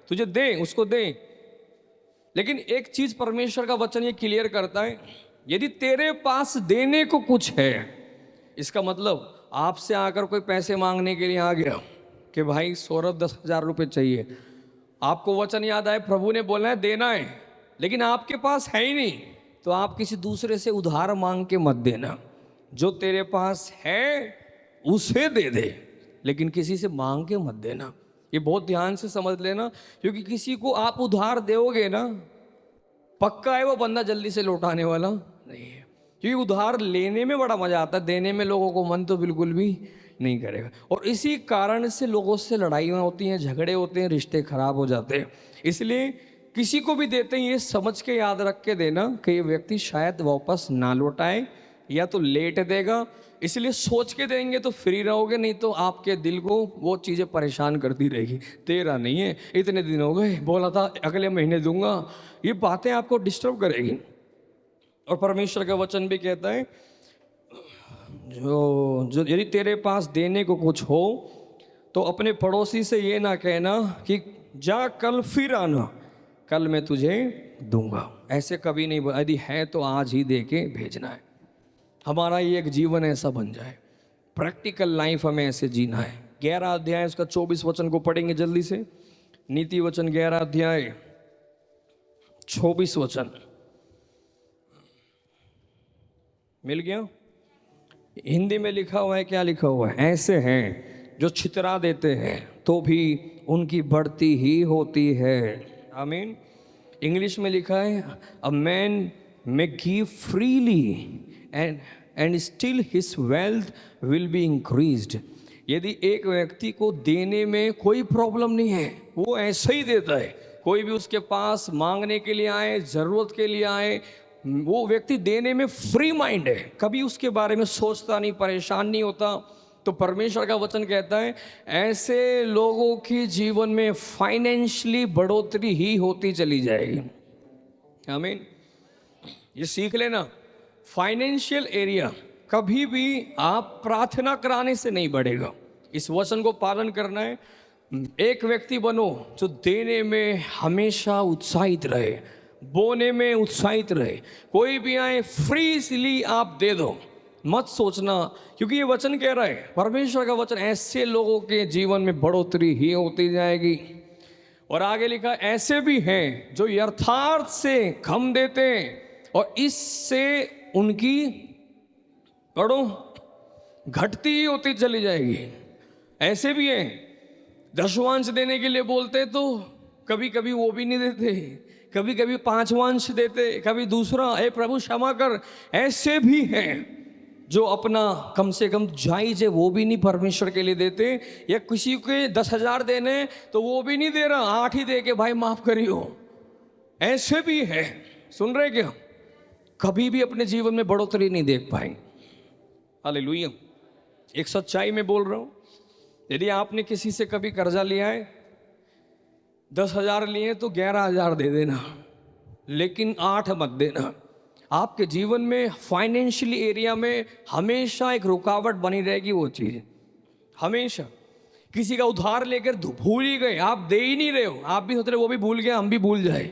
तुझे दे, उसको दे। लेकिन एक चीज परमेश्वर का वचन ये क्लियर करता है, यदि तेरे पास देने को कुछ है, इसका मतलब आपसे आकर कोई पैसे मांगने के लिए आ गया कि भाई सौरभ 10,000 रुपये चाहिए। आपको वचन याद आए, प्रभु ने बोला है देना है, लेकिन आपके पास है ही नहीं, तो आप किसी दूसरे से उधार मांग के मत देना। जो तेरे पास है उसे दे दे, लेकिन किसी से मांग के मत देना। ये बहुत ध्यान से समझ लेना, क्योंकि किसी को आप उधार दोगे ना, पक्का है वो बंदा जल्दी से लौटाने वाला नहीं है। क्योंकि उधार लेने में बड़ा मजा आता है, देने में लोगों को मन तो बिल्कुल भी नहीं करेगा। और इसी कारण से लोगों से लड़ाइयाँ होती हैं, झगड़े होते हैं, रिश्ते खराब हो जाते हैं। इसलिए किसी को भी देते हैं ये समझ के याद रख के देना कि ये व्यक्ति शायद वापस ना लौटाए या तो लेट देगा। इसलिए सोच के देंगे तो फ्री रहोगे, नहीं तो आपके दिल को वो चीज़ें परेशान करती रहेगी। तेरा नहीं है, इतने दिन हो गए, बोला था अगले महीने दूंगा, ये बातें आपको डिस्टर्ब करेगी। और परमेश्वर का वचन भी कहता है, जो यदि तेरे पास देने को कुछ हो तो अपने पड़ोसी से ये ना कहना कि जा कल फिर आना, कल मैं तुझे दूंगा। ऐसे कभी नहीं, यदि है तो आज ही दे के भेजना है। हमारा ये एक जीवन ऐसा बन जाए, प्रैक्टिकल लाइफ हमें ऐसे जीना है। 11 अध्याय उसका 24 वचन को पढ़ेंगे जल्दी से। नीति वचन 11 अध्याय 24 वचन मिल गया। हिंदी में लिखा हुआ है, क्या लिखा हुआ है? ऐसे हैं जो छितरा देते हैं तो भी उनकी बढ़ती ही होती है। आमीन। इंग्लिश में लिखा है, a man may give freely and still his wealth will be increased. यदि एक व्यक्ति को देने में कोई प्रॉब्लम नहीं है, वो ऐसे ही देता है। कोई भी उसके पास मांगने के लिए आए, ज़रूरत के लिए आए, वो व्यक्ति देने में फ्री माइंड है, कभी उसके बारे में सोचता नहीं, परेशान नहीं होता। तो परमेश्वर का वचन कहता है ऐसे लोगों की जीवन में फाइनेंशियली बढ़ोतरी ही होती चली जाएगी। आमीन। ये सीख लेना, फाइनेंशियल एरिया कभी भी आप प्रार्थना कराने से नहीं बढ़ेगा। इस वचन को पालन करना है। एक व्यक्ति बनो जो देने में हमेशा उत्साहित रहे, बोने में उत्साहित रहे। कोई भी आए फ्रीली आप दे दो, मत सोचना, क्योंकि ये वचन कह रहा है, परमेश्वर का वचन, ऐसे लोगों के जीवन में बढ़ोतरी ही होती जाएगी। और आगे लिखा, ऐसे भी हैं जो यथार्थ से कम देते हैं और इससे उनकी पढ़ो घटती ही होती चली जाएगी। ऐसे भी हैं दशवांश देने के लिए बोलते तो कभी कभी वो भी नहीं देते, कभी कभी 5वांश देते, कभी दूसरा, हे प्रभु क्षमा कर। ऐसे भी हैं जो अपना कम से कम जायज है वो भी नहीं परमेश्वर के लिए देते, या किसी के 10,000 देने तो वो भी नहीं दे रहा, 8 ही दे के भाई माफ करियो। ऐसे भी है, सुन रहे क्या? कभी भी अपने जीवन में बढ़ोतरी नहीं देख पाएंगे। हालेलुया। एक सच्चाई में बोल रहा हूं, यदि आपने किसी से कभी कर्जा लिया है, 10,000 लिए तो 11,000 दे देना, लेकिन 8 मत देना। आपके जीवन में फाइनेंशियली एरिया में हमेशा एक रुकावट बनी रहेगी वो चीज़। हमेशा किसी का उधार लेकर भूल ही गए, आप दे ही नहीं रहे हो, आप भी सोच रहे वो भी भूल गया हम भी भूल जाए।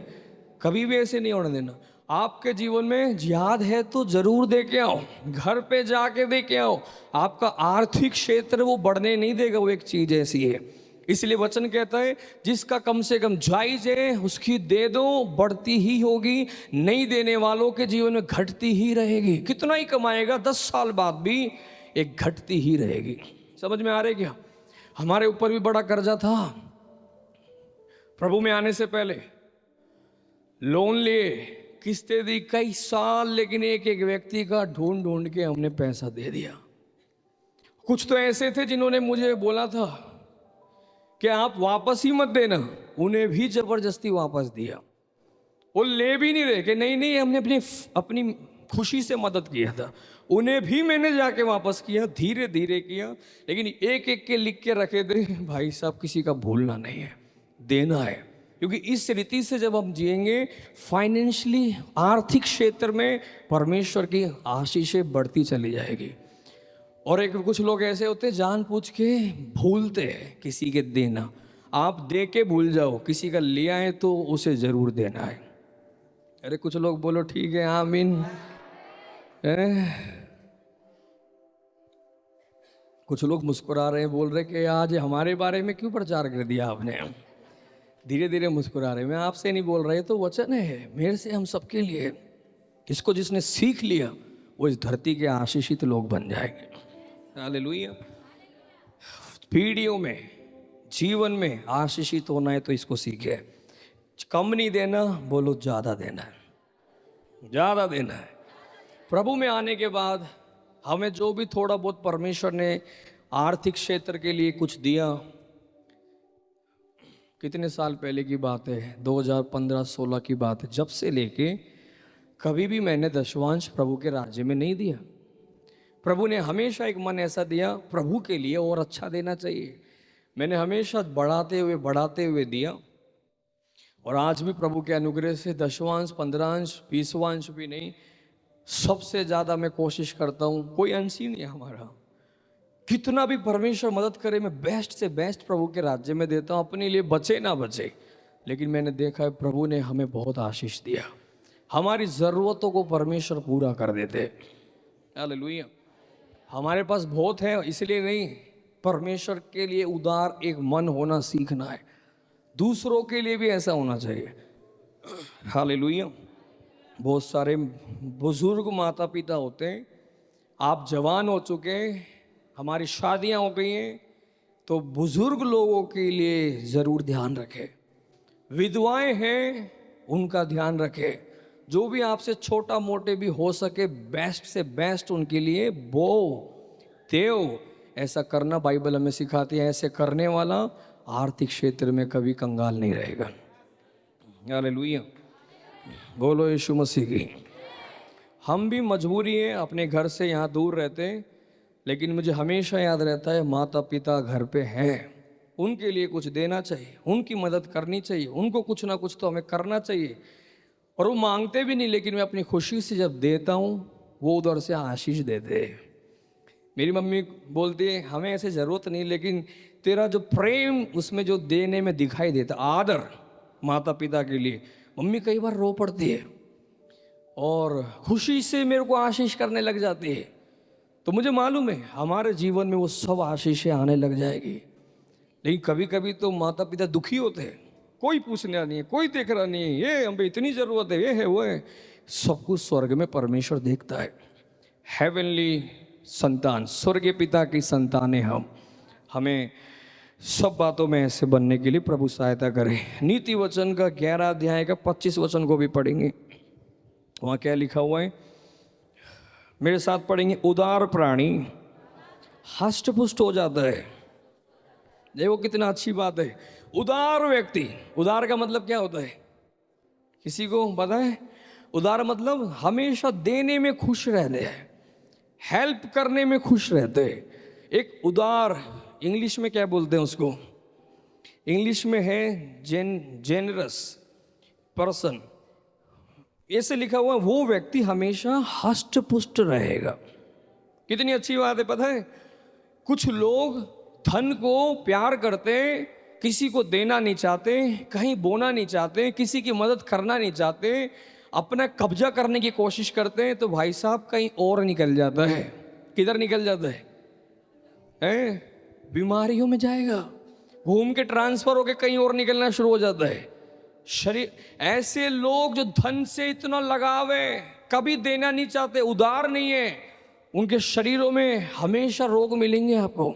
कभी भी ऐसे नहीं होने देना। आपके जीवन में याद है तो जरूर दे के आओ, घर पे जाके दे के आओ। आपका आर्थिक क्षेत्र वो बढ़ने नहीं देगा, वो एक चीज ऐसी है। इसलिए वचन कहता है जिसका कम से कम जायज है उसकी दे दो, बढ़ती ही होगी, नहीं देने वालों के जीवन में घटती ही रहेगी। कितना ही कमाएगा 10 साल बाद भी एक घटती ही रहेगी। समझ में आ रहा है क्या? हमारे ऊपर भी बड़ा कर्जा था प्रभु में आने से पहले, लोन लिए, किस्तें दी कई साल, लेकिन एक एक व्यक्ति का ढूंढ ढूंढ के हमने पैसा दे दिया। कुछ तो ऐसे थे जिन्होंने मुझे बोला था कि आप वापस ही मत देना, उन्हें भी जबरदस्ती वापस दिया। वो ले भी नहीं रहे कि नहीं नहीं हमने अपनी अपनी खुशी से मदद किया था, उन्हें भी मैंने जाके वापस किया, धीरे धीरे किया, लेकिन एक एक के लिख के रखे थे भाई साहब किसी का भूलना नहीं है, देना है। क्योंकि इस रीति से जब हम जिएंगे फाइनेंशियली, आर्थिक क्षेत्र में परमेश्वर की आशीषें बढ़ती चली जाएगी। और एक कुछ लोग ऐसे होते हैं जानबूझ के भूलते हैं किसी के देना। आप दे के भूल जाओ, किसी का लिया है तो उसे जरूर देना है। अरे कुछ लोग बोलो ठीक है आमीन। कुछ लोग मुस्कुरा रहे हैं, बोल रहे कि आज हमारे बारे में क्यों प्रचार कर दिया आपने। धीरे धीरे मुस्कुरा रहे। मैं आपसे नहीं बोल रहे, तो वचन है मेरे से हम सबके लिए। इसको जिसने सीख लिया वो इस धरती के आशीषित लोग बन जाएंगे। हालेलुया। पीढ़ियों में, जीवन में आशीषित होना है तो इसको सीखे। कम नहीं देना, बोलो ज्यादा देना है, ज्यादा देना है। प्रभु में आने के बाद हमें जो भी थोड़ा बहुत परमेश्वर ने आर्थिक क्षेत्र के लिए कुछ दिया, कितने साल पहले की बात है, 2015-16 की बात है, जब से लेके कभी भी मैंने दशवांश प्रभु के राज्य में नहीं दिया। प्रभु ने हमेशा एक मन ऐसा दिया प्रभु के लिए और अच्छा देना चाहिए। मैंने हमेशा बढ़ाते हुए दिया। और आज भी प्रभु के अनुग्रह से दशवांश, 15अंश, 20वांश भी नहीं, सबसे ज़्यादा मैं कोशिश करता हूँ। कोई अंश ही नहीं है हमारा। कितना भी परमेश्वर मदद करे, मैं बेस्ट से बेस्ट प्रभु के राज्य में देता हूँ, अपने लिए बचे ना बचे। लेकिन मैंने देखा है प्रभु ने हमें बहुत आशीष दिया, हमारी ज़रूरतों को परमेश्वर पूरा कर देते। हालेलुया। हमारे पास बहुत है इसलिए नहीं, परमेश्वर के लिए उदार एक मन होना सीखना है। दूसरों के लिए भी ऐसा होना चाहिए। हालेलुया। बहुत सारे बुजुर्ग माता पिता होते हैं, आप जवान हो चुके, हमारी शादियां हो गई हैं, तो बुजुर्ग लोगों के लिए ज़रूर ध्यान रखें। विधवाएं हैं उनका ध्यान रखें। जो भी आपसे छोटा मोटे भी हो सके, बेस्ट से बेस्ट उनके लिए बो देव। ऐसा करना बाइबल हमें सिखाती है। ऐसे करने वाला आर्थिक क्षेत्र में कभी कंगाल नहीं रहेगा। हालेलुया। बोलो यीशु मसीह की। हम भी मजबूरी है, अपने घर से यहाँ दूर रहते हैं, लेकिन मुझे हमेशा याद रहता है माता पिता घर पे हैं, उनके लिए कुछ देना चाहिए, उनकी मदद करनी चाहिए, उनको कुछ ना कुछ तो हमें करना चाहिए। और वो मांगते भी नहीं, लेकिन मैं अपनी खुशी से जब देता हूँ वो उधर से आशीष देते। मेरी मम्मी बोलती है हमें ऐसे ज़रूरत नहीं, लेकिन तेरा जो प्रेम उसमें जो देने में दिखाई देता, आदर माता पिता के लिए। मम्मी कई बार रो पड़ती है और खुशी से मेरे को आशीष करने लग जाती है। तो मुझे मालूम है हमारे जीवन में वो सब आशीषें आने लग जाएगी। लेकिन कभी कभी तो माता पिता दुखी होते हैं, कोई पूछना नहीं है, कोई देख रहा नहीं है, ये हमें इतनी ज़रूरत है, ये है वो है। सब कुछ स्वर्ग में परमेश्वर देखता है। हेवनली संतान, स्वर्गीय पिता की संतानें हम, हमें सब बातों में ऐसे बनने के लिए प्रभु सहायता करे। नीति वचन का 11 अध्याय का 25 वचन को भी पढ़ेंगे। वहाँ क्या लिखा हुआ है, मेरे साथ पढ़ेंगे। उदार प्राणी हष्ट पुष्ट हो जाता है। देखो कितना अच्छी बात है। उदार व्यक्ति, उदार का मतलब क्या होता है, किसी को पता है? उदार मतलब हमेशा देने में खुश रहते हैं, हेल्प करने में खुश रहते हैं। एक उदार इंग्लिश में क्या बोलते हैं उसको, इंग्लिश में है जेनरस पर्सन। ऐसे लिखा हुआ, वो व्यक्ति हमेशा हष्ट पुष्ट रहेगा। कितनी अच्छी बात है। पता है कुछ लोग धन को प्यार करते, किसी को देना नहीं चाहते, कहीं बोना नहीं चाहते, किसी की मदद करना नहीं चाहते, अपना कब्जा करने की कोशिश करते हैं तो भाई साहब कहीं और निकल जाता है। किधर निकल जाता है? बीमारियों में जाएगा, घूम के ट्रांसफर होके कहीं और निकलना शुरू हो जाता है। शरीर ऐसे लोग जो धन से इतना लगाव है, कभी देना नहीं चाहते, उदार नहीं है, उनके शरीरों में हमेशा रोग मिलेंगे आपको।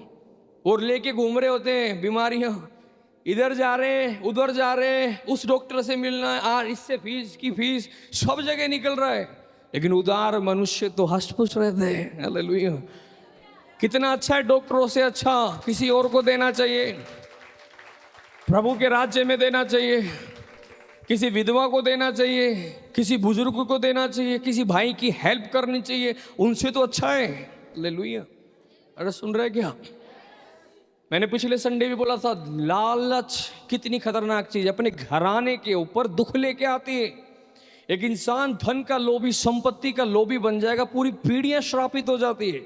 और लेके घूम रहे होते हैं बीमारियां, इधर जा रहे हैं उधर जा रहे हैं, उस डॉक्टर से मिलना है, इससे फीस की फीस, सब जगह निकल रहा है। लेकिन उदार मनुष्य तो हष्ट-पुष्ट रहते हैं। हालेलुया। कितना अच्छा है, डॉक्टरों से अच्छा किसी और को देना चाहिए, प्रभु के राज्य में देना चाहिए, किसी विधवा को देना चाहिए, किसी बुजुर्ग को देना चाहिए, किसी भाई की हेल्प करनी चाहिए, उनसे तो अच्छा है। हालेलुया। अरे सुन रहे क्या? मैंने पिछले संडे भी बोला था, लालच कितनी खतरनाक चीज है, अपने घराने के ऊपर दुख लेके आती है। एक इंसान धन का लोभी, संपत्ति का लोभी बन जाएगा, पूरी पीढ़ियां श्रापित हो जाती है।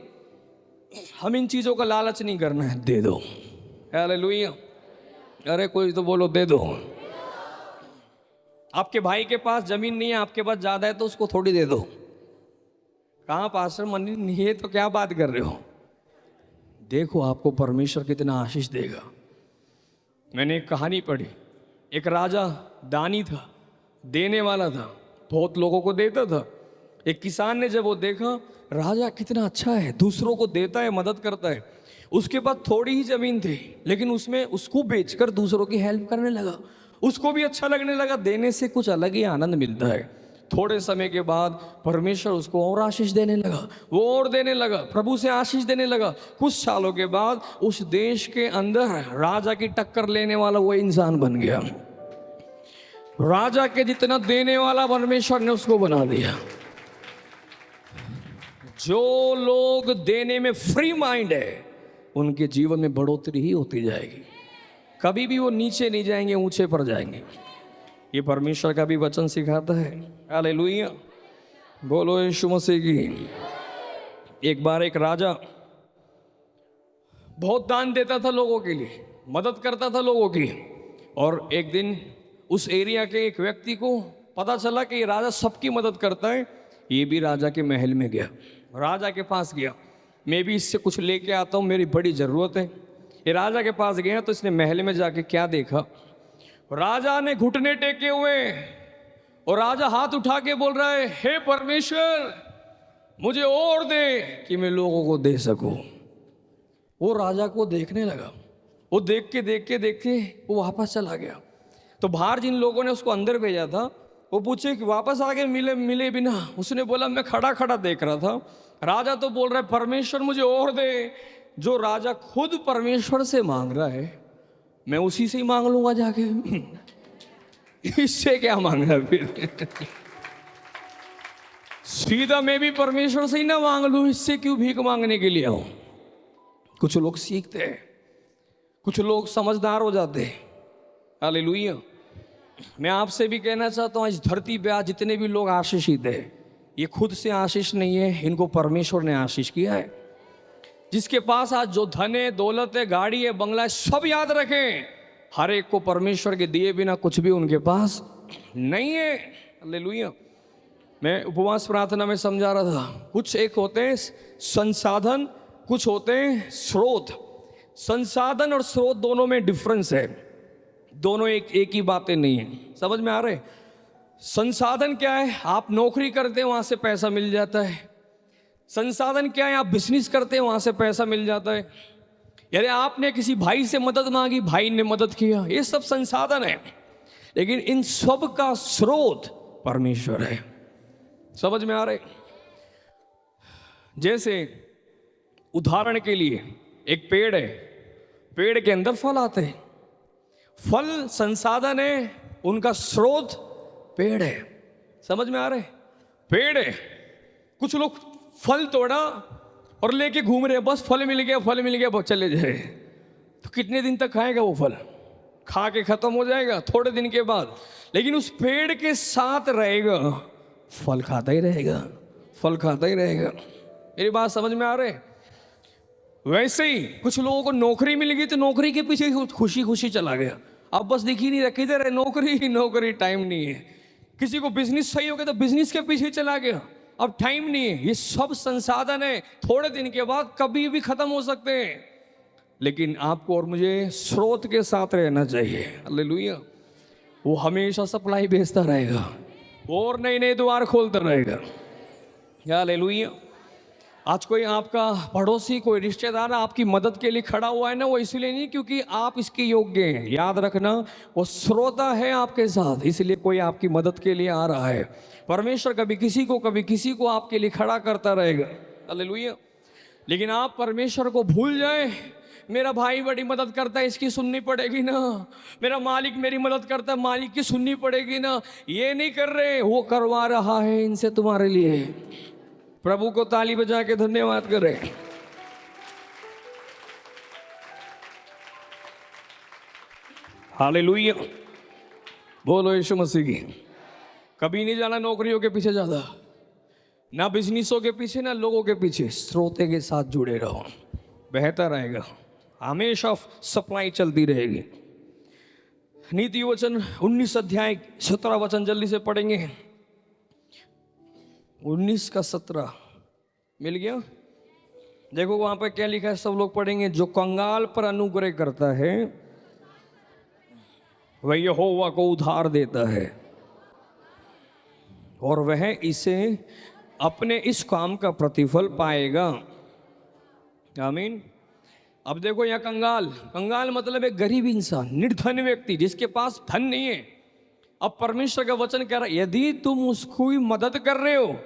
हम इन चीजों का लालच नहीं करना है, दे दो। हालेलुया। अरे कोई तो बोलो दे दो। आपके भाई के पास जमीन नहीं है, आपके पास ज्यादा है तो उसको थोड़ी दे दो। कहाँ पास्टर मनी नहीं है तो क्या बात कर रहे हो? देखो आपको परमेश्वर कितना आशीष देगा। मैंने एक कहानी पढ़ी, एक राजा दानी था, देने वाला था, बहुत लोगों को देता था। एक किसान ने जब वो देखा, राजा कितना अच्छा है, दूसरों को देता है, मदद करता है, उसके पास थोड़ी ही जमीन थी लेकिन उसमें उसको बेचकर दूसरों की हेल्प करने लगा। उसको भी अच्छा लगने लगा, देने से कुछ अलग ही आनंद मिलता है। थोड़े समय के बाद परमेश्वर उसको और आशीष देने लगा, वो और देने लगा, प्रभु से आशीष देने लगा। कुछ सालों के बाद उस देश के अंदर राजा की टक्कर लेने वाला वो इंसान बन गया। राजा के जितना देने वाला परमेश्वर ने उसको बना दिया। जो लोग देने में फ्री माइंड है, उनके जीवन में बढ़ोतरी ही होती जाएगी, कभी भी वो नीचे नहीं जाएंगे, ऊंचे पर जाएंगे। ये परमेश्वर का भी वचन सिखाता है। हालेलुया। बोलो यीशु मसीह की। एक बार एक राजा बहुत दान देता था लोगों के लिए, मदद करता था लोगों की, और एक दिन उस एरिया के एक व्यक्ति को पता चला कि ये राजा सबकी मदद करता है। ये भी राजा के महल में गया, राजा के पास गया, मैं भी इससे कुछ लेके आता हूँ, मेरी बड़ी ज़रूरत है। ये राजा के पास गया तो इसने महल में जाके क्या देखा, राजा ने घुटने टेके हुए और राजा हाथ उठा के बोल रहा है, हे परमेश्वर मुझे और दे कि मैं लोगों को दे सकूं। वो राजा को देखने लगा, वो देख के वो वापस चला गया। तो बाहर जिन लोगों ने उसको अंदर भेजा था वो पूछे कि वापस आगे मिले बिना। उसने बोला मैं खड़ा खड़ा देख रहा था। राजा तो बोल रहा है परमेश्वर मुझे और दे। जो राजा खुद परमेश्वर से मांग रहा है, मैं उसी से ही मांग लूंगा जाके, इससे क्या मांगना फिर। सीधा मैं भी परमेश्वर से ही ना मांग लूं, इससे क्यों भीख मांगने के लिए आऊं। कुछ लोग सीखते हैं, कुछ लोग समझदार हो जाते हैं। हालेलुया। मैं आपसे भी कहना चाहता हूं, इस धरती पे आज जितने भी लोग आशीषित है, ये खुद से आशीष नहीं है, इनको परमेश्वर ने आशीष किया है। जिसके पास आज जो धन है, दौलत है, गाड़ी है, बंगला है, सब याद रखें, हर एक को परमेश्वर के दिए बिना कुछ भी उनके पास नहीं है। हालेलुया। मैं उपवास प्रार्थना में समझा रहा था, कुछ एक होते हैं संसाधन, कुछ होते हैं स्रोत। संसाधन और स्रोत दोनों में डिफरेंस है, दोनों एक ही बातें नहीं है। समझ में आ रहे? संसाधन क्या है? आप नौकरी करते हैं वहां से पैसा मिल जाता है। संसाधन क्या है? आप बिजनेस करते हैं वहां से पैसा मिल जाता है। यदि आपने किसी भाई से मदद मांगी, भाई ने मदद किया, ये सब संसाधन है। लेकिन इन सब का स्रोत परमेश्वर है। समझ में आ रहे? जैसे उदाहरण के लिए एक पेड़ है, पेड़ के अंदर फल आते हैं, फल संसाधन है, उनका स्रोत पेड़ है। समझ में आ रहे? पेड़ है, कुछ लोग फल तोड़ा और लेके घूम रहे हैं, बस फल मिल गया बहुत चले जाए, तो कितने दिन तक खाएगा वो फल? खा के खत्म हो जाएगा थोड़े दिन के बाद। लेकिन उस पेड़ के साथ रहेगा, फल खाता ही रहेगा, फल खाता ही रहेगा। मेरी बात समझ में आ रहे? वैसे ही कुछ लोगों को नौकरी मिल गई तो नौकरी के पीछे खुशी खुशी चला गया, अब बस दिख ही नहीं रहा, किधर है नौकरी, नौकरी, टाइम नहीं है। किसी को बिजनेस सही हो गया तो बिजनेस के पीछे चला गया, अब टाइम नहीं है। ये सब संसाधन है, थोड़े दिन के बाद कभी भी खत्म हो सकते हैं, लेकिन आपको और मुझे स्रोत के साथ रहना चाहिए। हालेलुया। वो हमेशा सप्लाई भेजता रहेगा और नए नए द्वार खोलता रहेगा। हालेलुया। आज कोई आपका पड़ोसी, कोई रिश्तेदार आपकी मदद के लिए खड़ा हुआ है ना, वो इसलिए नहीं क्योंकि आप इसके योग्य हैं। याद रखना, वो श्रोता है आपके साथ, इसलिए कोई आपकी मदद के लिए आ रहा है। परमेश्वर कभी किसी को आपके लिए खड़ा करता रहेगा। हालेलुया। लेकिन आप परमेश्वर को भूल जाए, मेरा भाई बड़ी मदद करता है, इसकी सुननी पड़ेगी ना, मेरा मालिक मेरी मदद करता है, मालिक की सुननी पड़ेगी ना, ये नहीं कर रहे, वो करवा रहा है इनसे तुम्हारे लिए। प्रभु को ताली बजा के धन्यवाद करें। हालेलुया। बोलो यीशु मसीह की। कभी नहीं जाना नौकरियों के पीछे ज्यादा, ना बिजनेसों के पीछे, ना लोगों के पीछे। श्रोते के साथ जुड़े रहो, बेहतर रहेगा, हमेशा सप्लाई चलती रहेगी। नीति वचन 19 अध्याय 17 वचन जल्दी से पढ़ेंगे। 19 का 17 मिल गया? देखो वहां पर क्या लिखा है, सब लोग पढ़ेंगे। जो कंगाल पर अनुग्रह करता है वह यहोवा को उधार देता है, और वह इसे अपने इस काम का प्रतिफल पाएगा। आमीन। अब देखो यह कंगाल मतलब एक गरीब इंसान, निर्धन व्यक्ति, जिसके पास धन नहीं है। अब परमेश्वर का वचन कह रहा है, यदि तुम उसको मदद कर रहे हो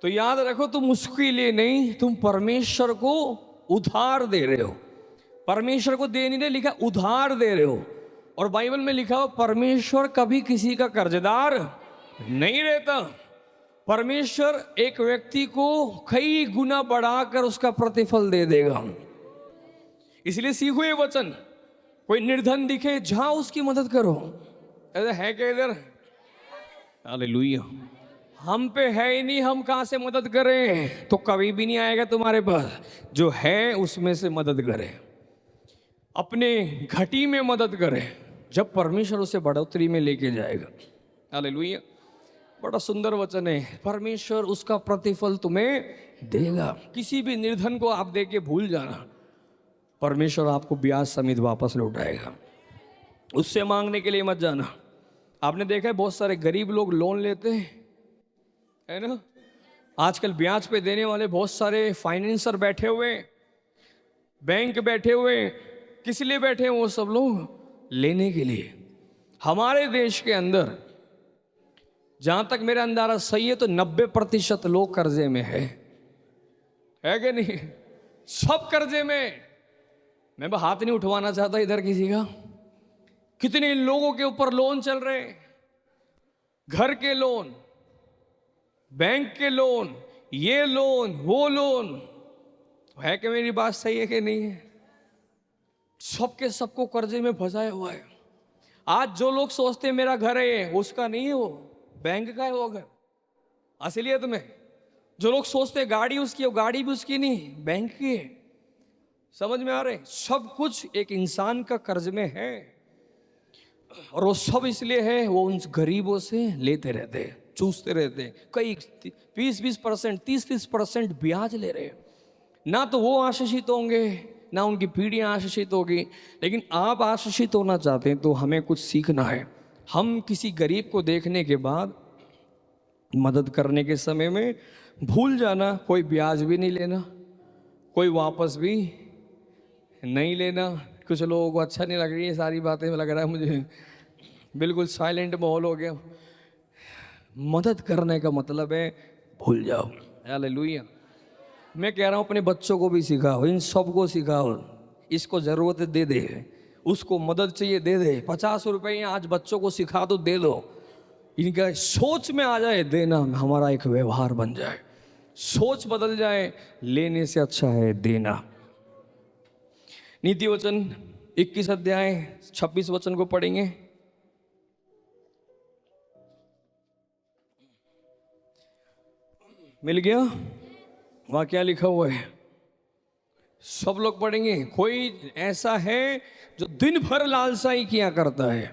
तो याद रखो, तुम उसके लिए नहीं, तुम परमेश्वर को उधार दे रहे हो। परमेश्वर को दे नहीं रहे, लिखा उधार दे रहे हो। और बाइबल में लिखा हो, परमेश्वर कभी किसी का कर्जदार नहीं रहता। परमेश्वर एक व्यक्ति को कई गुना बढ़ाकर उसका प्रतिफल दे देगा। इसलिए सीखो ये वचन, कोई निर्धन दिखे जाओ उसकी मदद करो। ऐसा है क्या इधर? हालेलुया। हम पे है ही नहीं, हम कहां से मदद करें? तो कभी भी नहीं आएगा तुम्हारे पास। जो है उसमें से मदद करें, अपने घटी में मदद करें, जब परमेश्वर उसे बढ़ोतरी में लेके जाएगा। हालेलुया। बड़ा सुंदर वचन है, परमेश्वर उसका प्रतिफल तुम्हें देगा। किसी भी निर्धन को आप दे के भूल जाना, परमेश्वर आपको ब्याज समेत वापस लौटाएगा। उससे मांगने के लिए मत जाना। आपने देखा है बहुत सारे गरीब लोग लोन लेते हैं, है ना? आजकल ब्याज पे देने वाले बहुत सारे फाइनेंसर बैठे हुए, बैंक बैठे हुए। किस लिए बैठे हैं वो सब लोग? लेने के लिए। हमारे देश के अंदर जहां तक मेरा अंदाजा सही है तो 90% लोग कर्जे में है कि नहीं? सब कर्जे में। मैं हाथ नहीं उठवाना चाहता इधर किसी का। कितने लोगों के ऊपर लोन चल रहे हैं, घर के लोन, बैंक के लोन, ये लोन, वो लोन। है कि मेरी बात सही है कि नहीं है? सबके सबको कर्जे में फंसाया हुआ है। आज जो लोग सोचते हैं मेरा घर है, उसका नहीं है, वो बैंक का है वो घर असलियत में। जो लोग सोचते हैं गाड़ी उसकी, वो गाड़ी भी उसकी नहीं, बैंक की है। समझ में आ रहे? सब कुछ एक इंसान का कर्ज में है, और वो सब इसलिए है, वो उन गरीबों से लेते रहते हैं, चूसते रहते हैं। कई 20-20%, 30-30% ब्याज ले रहे हैं। ना तो वो आशीषित होंगे, ना उनकी पीढ़ियां आशीषित होगी। लेकिन आप आशीषित होना चाहते हैं तो हमें कुछ सीखना है। हम किसी गरीब को देखने के बाद मदद करने के समय में भूल जाना, कोई ब्याज भी नहीं लेना, कोई वापस भी नहीं लेना। कुछ लोगों को अच्छा नहीं लग रही है सारी बातें, लग रहा है मुझे बिल्कुल साइलेंट माहौल हो गया। मदद करने का मतलब है भूल जाओ। हालेलुया। मैं कह रहा हूँ अपने बच्चों को भी सिखाओ, इन सबको सिखाओ। इसको ज़रूरत है दे दे, उसको मदद चाहिए दे दे। 50 रुपये आज बच्चों को सिखा दो, दे दो। इनका सोच में आ जाए देना, हमारा एक व्यवहार बन जाए। सोच बदल जाए, लेने से अच्छा है देना। नीति वचन 21 अध्याय 26 वचन को पढ़ेंगे। मिल गया? वहां क्या लिखा हुआ है? सब लोग पढ़ेंगे। कोई ऐसा है जो दिन भर लालसाई किया करता है,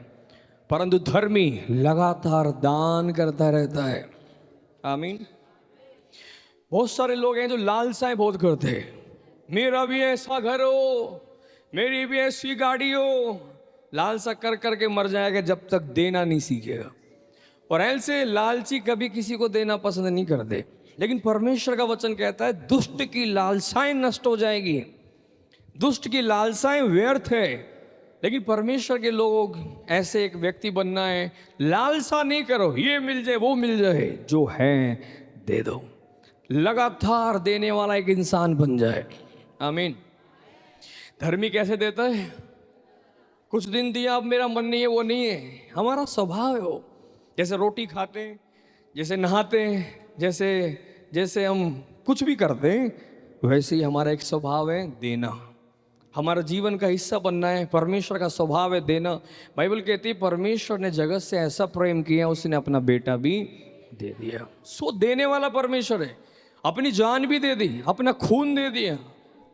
परंतु धर्मी लगातार दान करता रहता है। आमीन। बहुत सारे लोग हैं जो लालसाएं बहुत करते हैं, मेरा भी ऐसा घर हो, मेरी भी ऐसी गाड़ी हो। लालसा कर करके मर जाएगा जब तक देना नहीं सीखेगा। और ऐसे लालची कभी किसी को देना पसंद नहीं करते। लेकिन परमेश्वर का वचन कहता है दुष्ट की लालसाएं नष्ट हो जाएगी, दुष्ट की लालसाएं व्यर्थ है। लेकिन परमेश्वर के लोग ऐसे एक व्यक्ति बनना है, लालसा नहीं करो ये मिल जाए वो मिल जाए, जो है दे दो, लगातार देने वाला एक इंसान बन जाए। आमीन। धर्मी कैसे देता है? कुछ दिन दिया, अब मेरा मन नहीं है, वो नहीं है, हमारा स्वभाव है वो। जैसे रोटी खाते हैं, जैसे नहाते हैं, जैसे जैसे हम कुछ भी करते हैं, वैसे ही हमारा एक स्वभाव है देना। हमारा जीवन का हिस्सा बनना है। परमेश्वर का स्वभाव है देना। बाइबल कहती है परमेश्वर ने जगत से ऐसा प्रेम किया, उसने अपना बेटा भी दे दिया। सो देने वाला परमेश्वर है। अपनी जान भी दे दी, अपना खून दे दिया,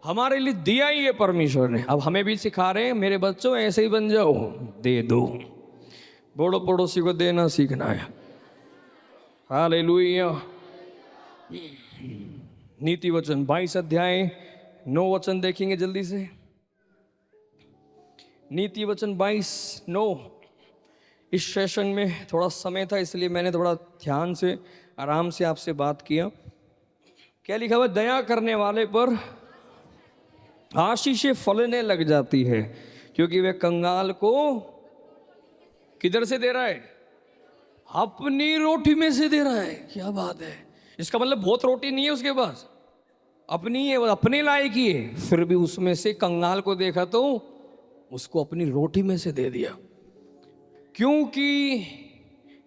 हमारे लिए दिया ही है परमेश्वर ने। अब हमें भी सिखा रहे हैं, मेरे बच्चों ऐसे ही बन जाओ, दे दो। बड़ो पड़ोसी को देना सीखना है। हालेलुया। नीति वचन 22 अध्याय 9 वचन देखेंगे जल्दी से। नीति वचन 22:9। इस सेशन में थोड़ा समय था, इसलिए मैंने थोड़ा ध्यान से आराम से आपसे बात किया। क्या लिखा हुआ? दया करने वाले पर आशीषें फलने लग जाती है, क्योंकि वे कंगाल को किधर से दे रहा है? अपनी रोटी में से दे रहा है। क्या बात है! इसका मतलब बहुत रोटी नहीं है उसके पास, अपनी है, वो अपने लायक ही है, फिर भी उसमें से कंगाल को देखा तो उसको अपनी रोटी में से दे दिया। क्योंकि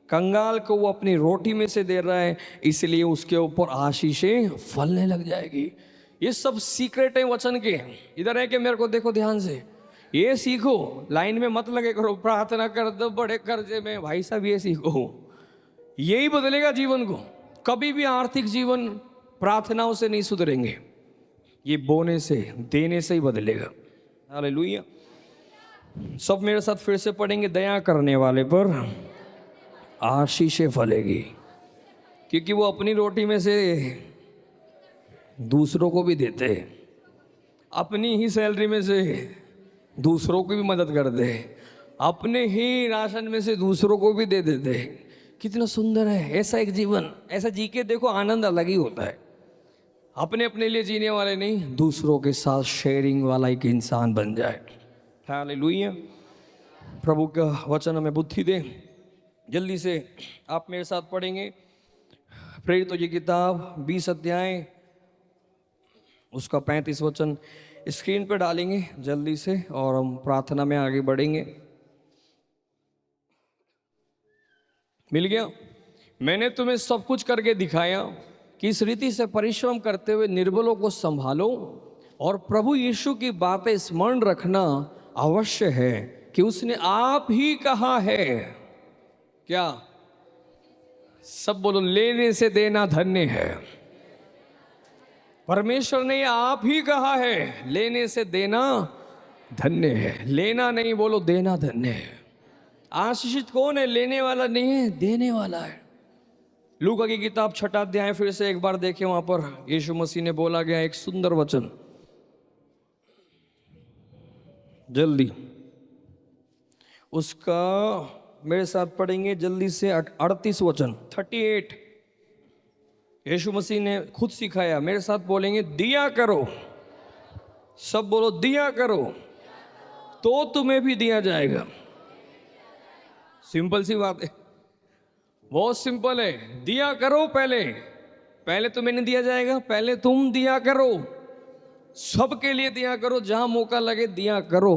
कंगाल को वो अपनी रोटी में से दे रहा है, इसलिए उसके ऊपर आशीषें फलने लग जाएगी। ये सब सीक्रेट है वचन के। इधर है कि मेरे को देखो ध्यान से, ये सीखो, लाइन में मत लगे करो, प्रार्थना कर दो बड़े कर्जे में। भाई साहब ये सीखो, यही बदलेगा जीवन को। कभी भी आर्थिक जीवन प्रार्थनाओं से नहीं सुधरेंगे, ये बोने से देने से ही बदलेगा। हालेलुया। सब मेरे साथ फिर से पढ़ेंगे। दया करने वाले पर आशीषें फलेगी, क्योंकि वो अपनी रोटी में से दूसरों को भी देते, अपनी ही सैलरी में से दूसरों को भी मदद करते, अपने ही राशन में से दूसरों को भी दे देते। कितना सुंदर है ऐसा एक जीवन। ऐसा जी के देखो, आनंद अलग ही होता है। अपने अपने लिए जीने वाले नहीं, दूसरों के साथ शेयरिंग वाला एक इंसान बन जाए। हालेलुया। प्रभु का वचन हमें बुद्धि दे। जल्दी से आप मेरे साथ पढ़ेंगे प्रेरितों की किताब 20 अध्याय उसका 35 वचन स्क्रीन पर डालेंगे जल्दी से, और हम प्रार्थना में आगे बढ़ेंगे। मिल गया? मैंने तुम्हें सब कुछ करके दिखाया कि इस रीति से परिश्रम करते हुए निर्बलों को संभालो, और प्रभु यीशु की बातें स्मरण रखना अवश्य है कि उसने आप ही कहा है। क्या? सब बोलो, लेने से देना धन्य है। परमेश्वर ने आप ही कहा है, लेने से देना धन्य है। लेना नहीं, बोलो देना धन्य है। आशीषित कौन है? लेने वाला नहीं है, देने वाला है। लूका की किताब 6 अध्याय फिर से एक बार देखें, वहां पर यीशु मसीह ने बोला गया एक सुंदर वचन। जल्दी उसका मेरे साथ पढ़ेंगे जल्दी से 38 वचन 38। यीशु मसीह ने खुद सिखाया, मेरे साथ बोलेंगे दिया करो। सब बोलो दिया करो तो तुम्हें भी दिया जाएगा। सिंपल सी बात है, बहुत सिंपल है। दिया करो, पहले तुम्हें नहीं दिया जाएगा, पहले तुम दिया करो। सबके लिए दिया करो, जहां मौका लगे दिया करो।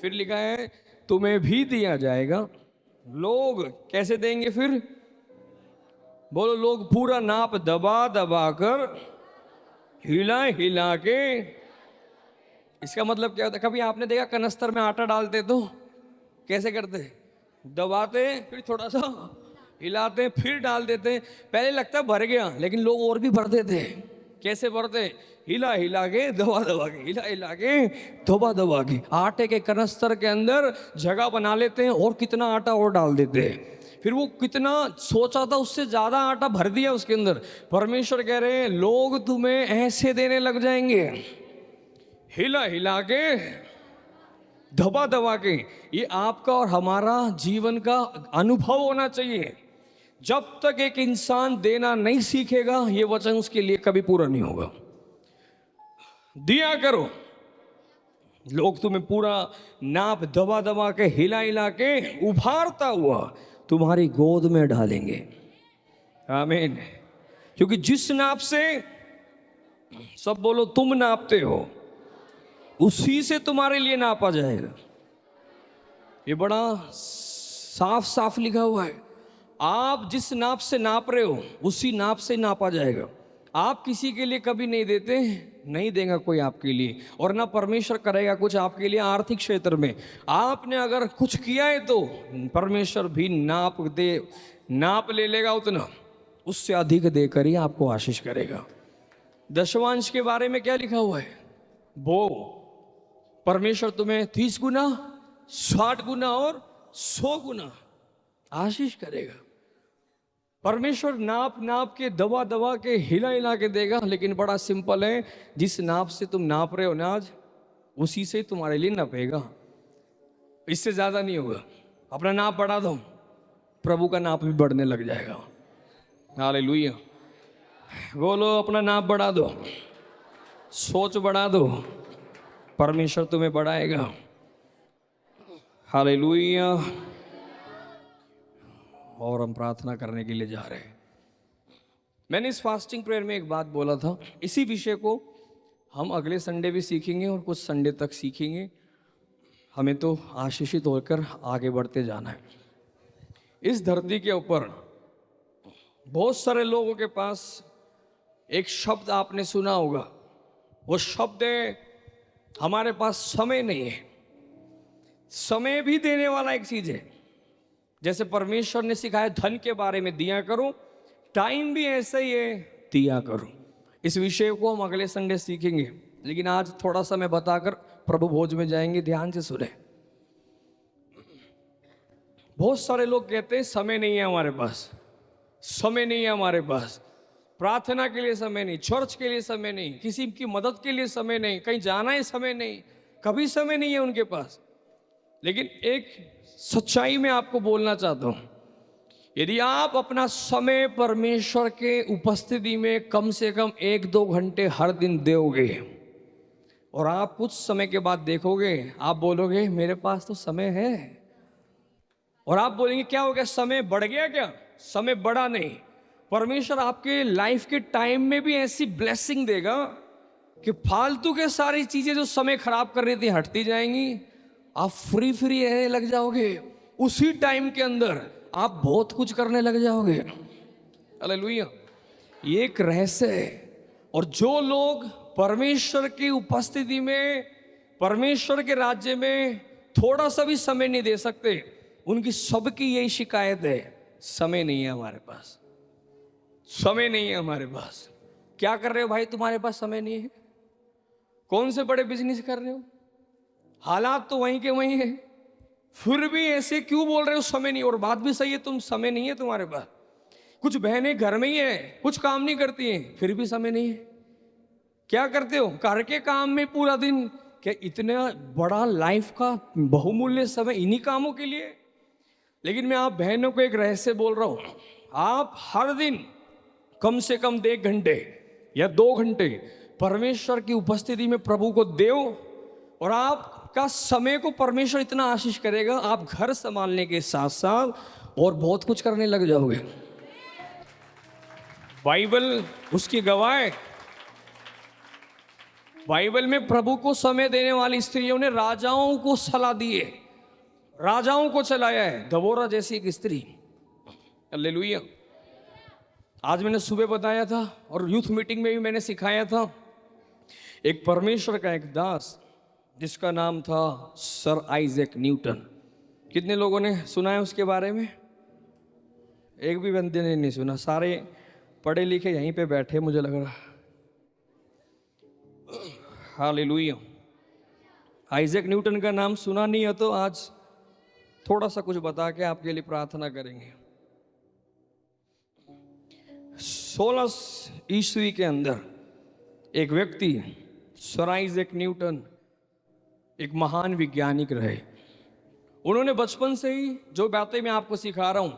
फिर लिखा है तुम्हें भी दिया जाएगा। लोग कैसे देंगे फिर? बोलो, लोग पूरा नाप दबा दबा कर, हिला हिला के। इसका मतलब क्या होता है? कभी आपने देखा कनस्तर में आटा डालते तो कैसे करते? दबाते, फिर थोड़ा सा हिलाते, फिर डाल देते। पहले लगता भर गया, लेकिन लोग और भी भर देते। कैसे भरते? हिला हिला के, दबा दबा के, हिला हिला के, दबा दबा के। आटे के कनस्तर के अंदर जगह बना लेते हैं और कितना आटा और डाल देते हैं। फिर वो कितना सोचा था उससे ज्यादा आटा भर दिया उसके अंदर। परमेश्वर कह रहे हैं लोग तुम्हें ऐसे देने लग जाएंगे, हिला हिला के, दबा दबा के। ये आपका और हमारा जीवन का अनुभव होना चाहिए। जब तक एक इंसान देना नहीं सीखेगा ये वचन उसके लिए कभी पूरा नहीं होगा। दिया करो, लोग तुम्हें पूरा नाप दबा दबा के, हिला हिला के, उभारता हुआ तुम्हारी गोद में डालेंगे। आमीन। क्योंकि जिस नाप से, सब बोलो, तुम नापते हो उसी से तुम्हारे लिए नापा जाएगा। ये बड़ा साफ साफ लिखा हुआ है। आप जिस नाप से नाप रहे हो उसी नाप से नापा जाएगा। आप किसी के लिए कभी नहीं देते, नहीं देगा कोई आपके लिए, और ना परमेश्वर करेगा कुछ आपके लिए। आर्थिक क्षेत्र में आपने अगर कुछ किया है तो परमेश्वर भी नाप ले लेगा उतना, उससे अधिक देकर ही आपको आशीष करेगा। दशवांश के बारे में क्या लिखा हुआ है? वो परमेश्वर तुम्हें 30 गुना, 60 गुना और 100 गुना आशीष करेगा। परमेश्वर नाप नाप के, दबा दबा के, हिला हिला के देगा। लेकिन बड़ा सिंपल है, जिस नाप से तुम नाप रहे हो ना आज, उसी से तुम्हारे लिए नापेगा, इससे ज्यादा नहीं होगा। अपना नाप बढ़ा दो, प्रभु का नाप भी बढ़ने लग जाएगा। हालेलुया। बोलो, अपना नाप बढ़ा दो, सोच बढ़ा दो, परमेश्वर तुम्हें बढ़ाएगा। हालेलुया। और हम प्रार्थना करने के लिए जा रहे हैं। मैंने इस फास्टिंग प्रेयर में एक बात बोला था, इसी विषय को हम अगले संडे भी सीखेंगे और कुछ संडे तक सीखेंगे। हमें तो आशीषित होकर आगे बढ़ते जाना है। इस धरती के ऊपर बहुत सारे लोगों के पास एक शब्द आपने सुना होगा, वो शब्द है, हमारे पास समय नहीं है। समय भी देने वाला एक चीज है। जैसे परमेश्वर ने सिखाया धन के बारे में, दिया करो, टाइम भी ऐसा ही है, दिया करो। इस विषय को हम अगले संडे सीखेंगे, लेकिन आज थोड़ा सा मैं बताकर प्रभु भोज में जाएंगे। ध्यान से सुने। बहुत सारे लोग कहते हैं समय नहीं है हमारे पास, समय नहीं है हमारे पास, प्रार्थना के लिए समय नहीं, चर्च के लिए समय नहीं, किसी की मदद के लिए समय नहीं, कहीं जाना है समय नहीं, कभी समय नहीं है उनके पास। लेकिन एक सच्चाई में आपको बोलना चाहता हूं, यदि आप अपना समय परमेश्वर के उपस्थिति में कम से कम 1-2 घंटे हर दिन दोगे, और आप कुछ समय के बाद देखोगे, आप बोलोगे मेरे पास तो समय है। और आप बोलेंगे क्या हो गया, समय बढ़ गया क्या? समय बढ़ा नहीं। परमेश्वर आपके लाइफ के टाइम में भी ऐसी ब्लेसिंग देगा कि फालतू के सारी चीजें जो समय खराब कर रही थी हटती जाएंगी। आप फ्री फ्री रहने लग जाओगे। उसी टाइम के अंदर आप बहुत कुछ करने लग जाओगे। हालेलुया। ये एक रहस्य है। और जो लोग परमेश्वर की उपस्थिति में, परमेश्वर के राज्य में थोड़ा सा भी समय नहीं दे सकते, उनकी सबकी यही शिकायत है, समय नहीं है हमारे पास, समय नहीं है हमारे पास। क्या कर रहे हो भाई, तुम्हारे पास समय नहीं है? कौन से बड़े बिजनेस कर रहे हो? हालात तो वहीं के वहीं है, फिर भी ऐसे क्यों बोल रहे हो समय नहीं? और बात भी सही है, तुम समय नहीं है तुम्हारे पास। कुछ बहनें घर में ही है, कुछ काम नहीं करती हैं, फिर भी समय नहीं है। क्या करते हो? घर के काम में पूरा दिन। क्या इतना बड़ा लाइफ का बहुमूल्य समय इन्हीं कामों के लिए? लेकिन मैं आप बहनों को एक रहस्य बोल रहा हूं, आप हर दिन कम से कम 1 घंटे या 2 घंटे परमेश्वर की उपस्थिति में प्रभु को दो, और आपका समय को परमेश्वर इतना आशीष करेगा, आप घर संभालने के साथ साथ और बहुत कुछ करने लग जाओगे। बाइबल उसकी गवाह है। बाइबल में प्रभु को समय देने वाली स्त्रियों ने राजाओं को सलाह दी है, राजाओं को चलाया है। दबोरा जैसी एक स्त्री। हालेलुया। आज मैंने सुबह बताया था और यूथ मीटिंग में भी मैंने सिखाया था, एक परमेश्वर का एक दास जिसका नाम था सर आइजैक न्यूटन। कितने लोगों ने सुना है उसके बारे में? एक भी बंदे ने नहीं सुना। सारे पढ़े लिखे यहीं पे बैठे मुझे लग रहा। हालेलुया। आइजैक न्यूटन का नाम सुना नहीं है तो आज थोड़ा सा कुछ बता के आपके लिए प्रार्थना करेंगे। 16 ईस्वी के अंदर एक व्यक्ति सर आइजैक न्यूटन एक महान वैज्ञानिक रहे। उन्होंने बचपन से ही जो बातें मैं आपको सिखा रहा हूं,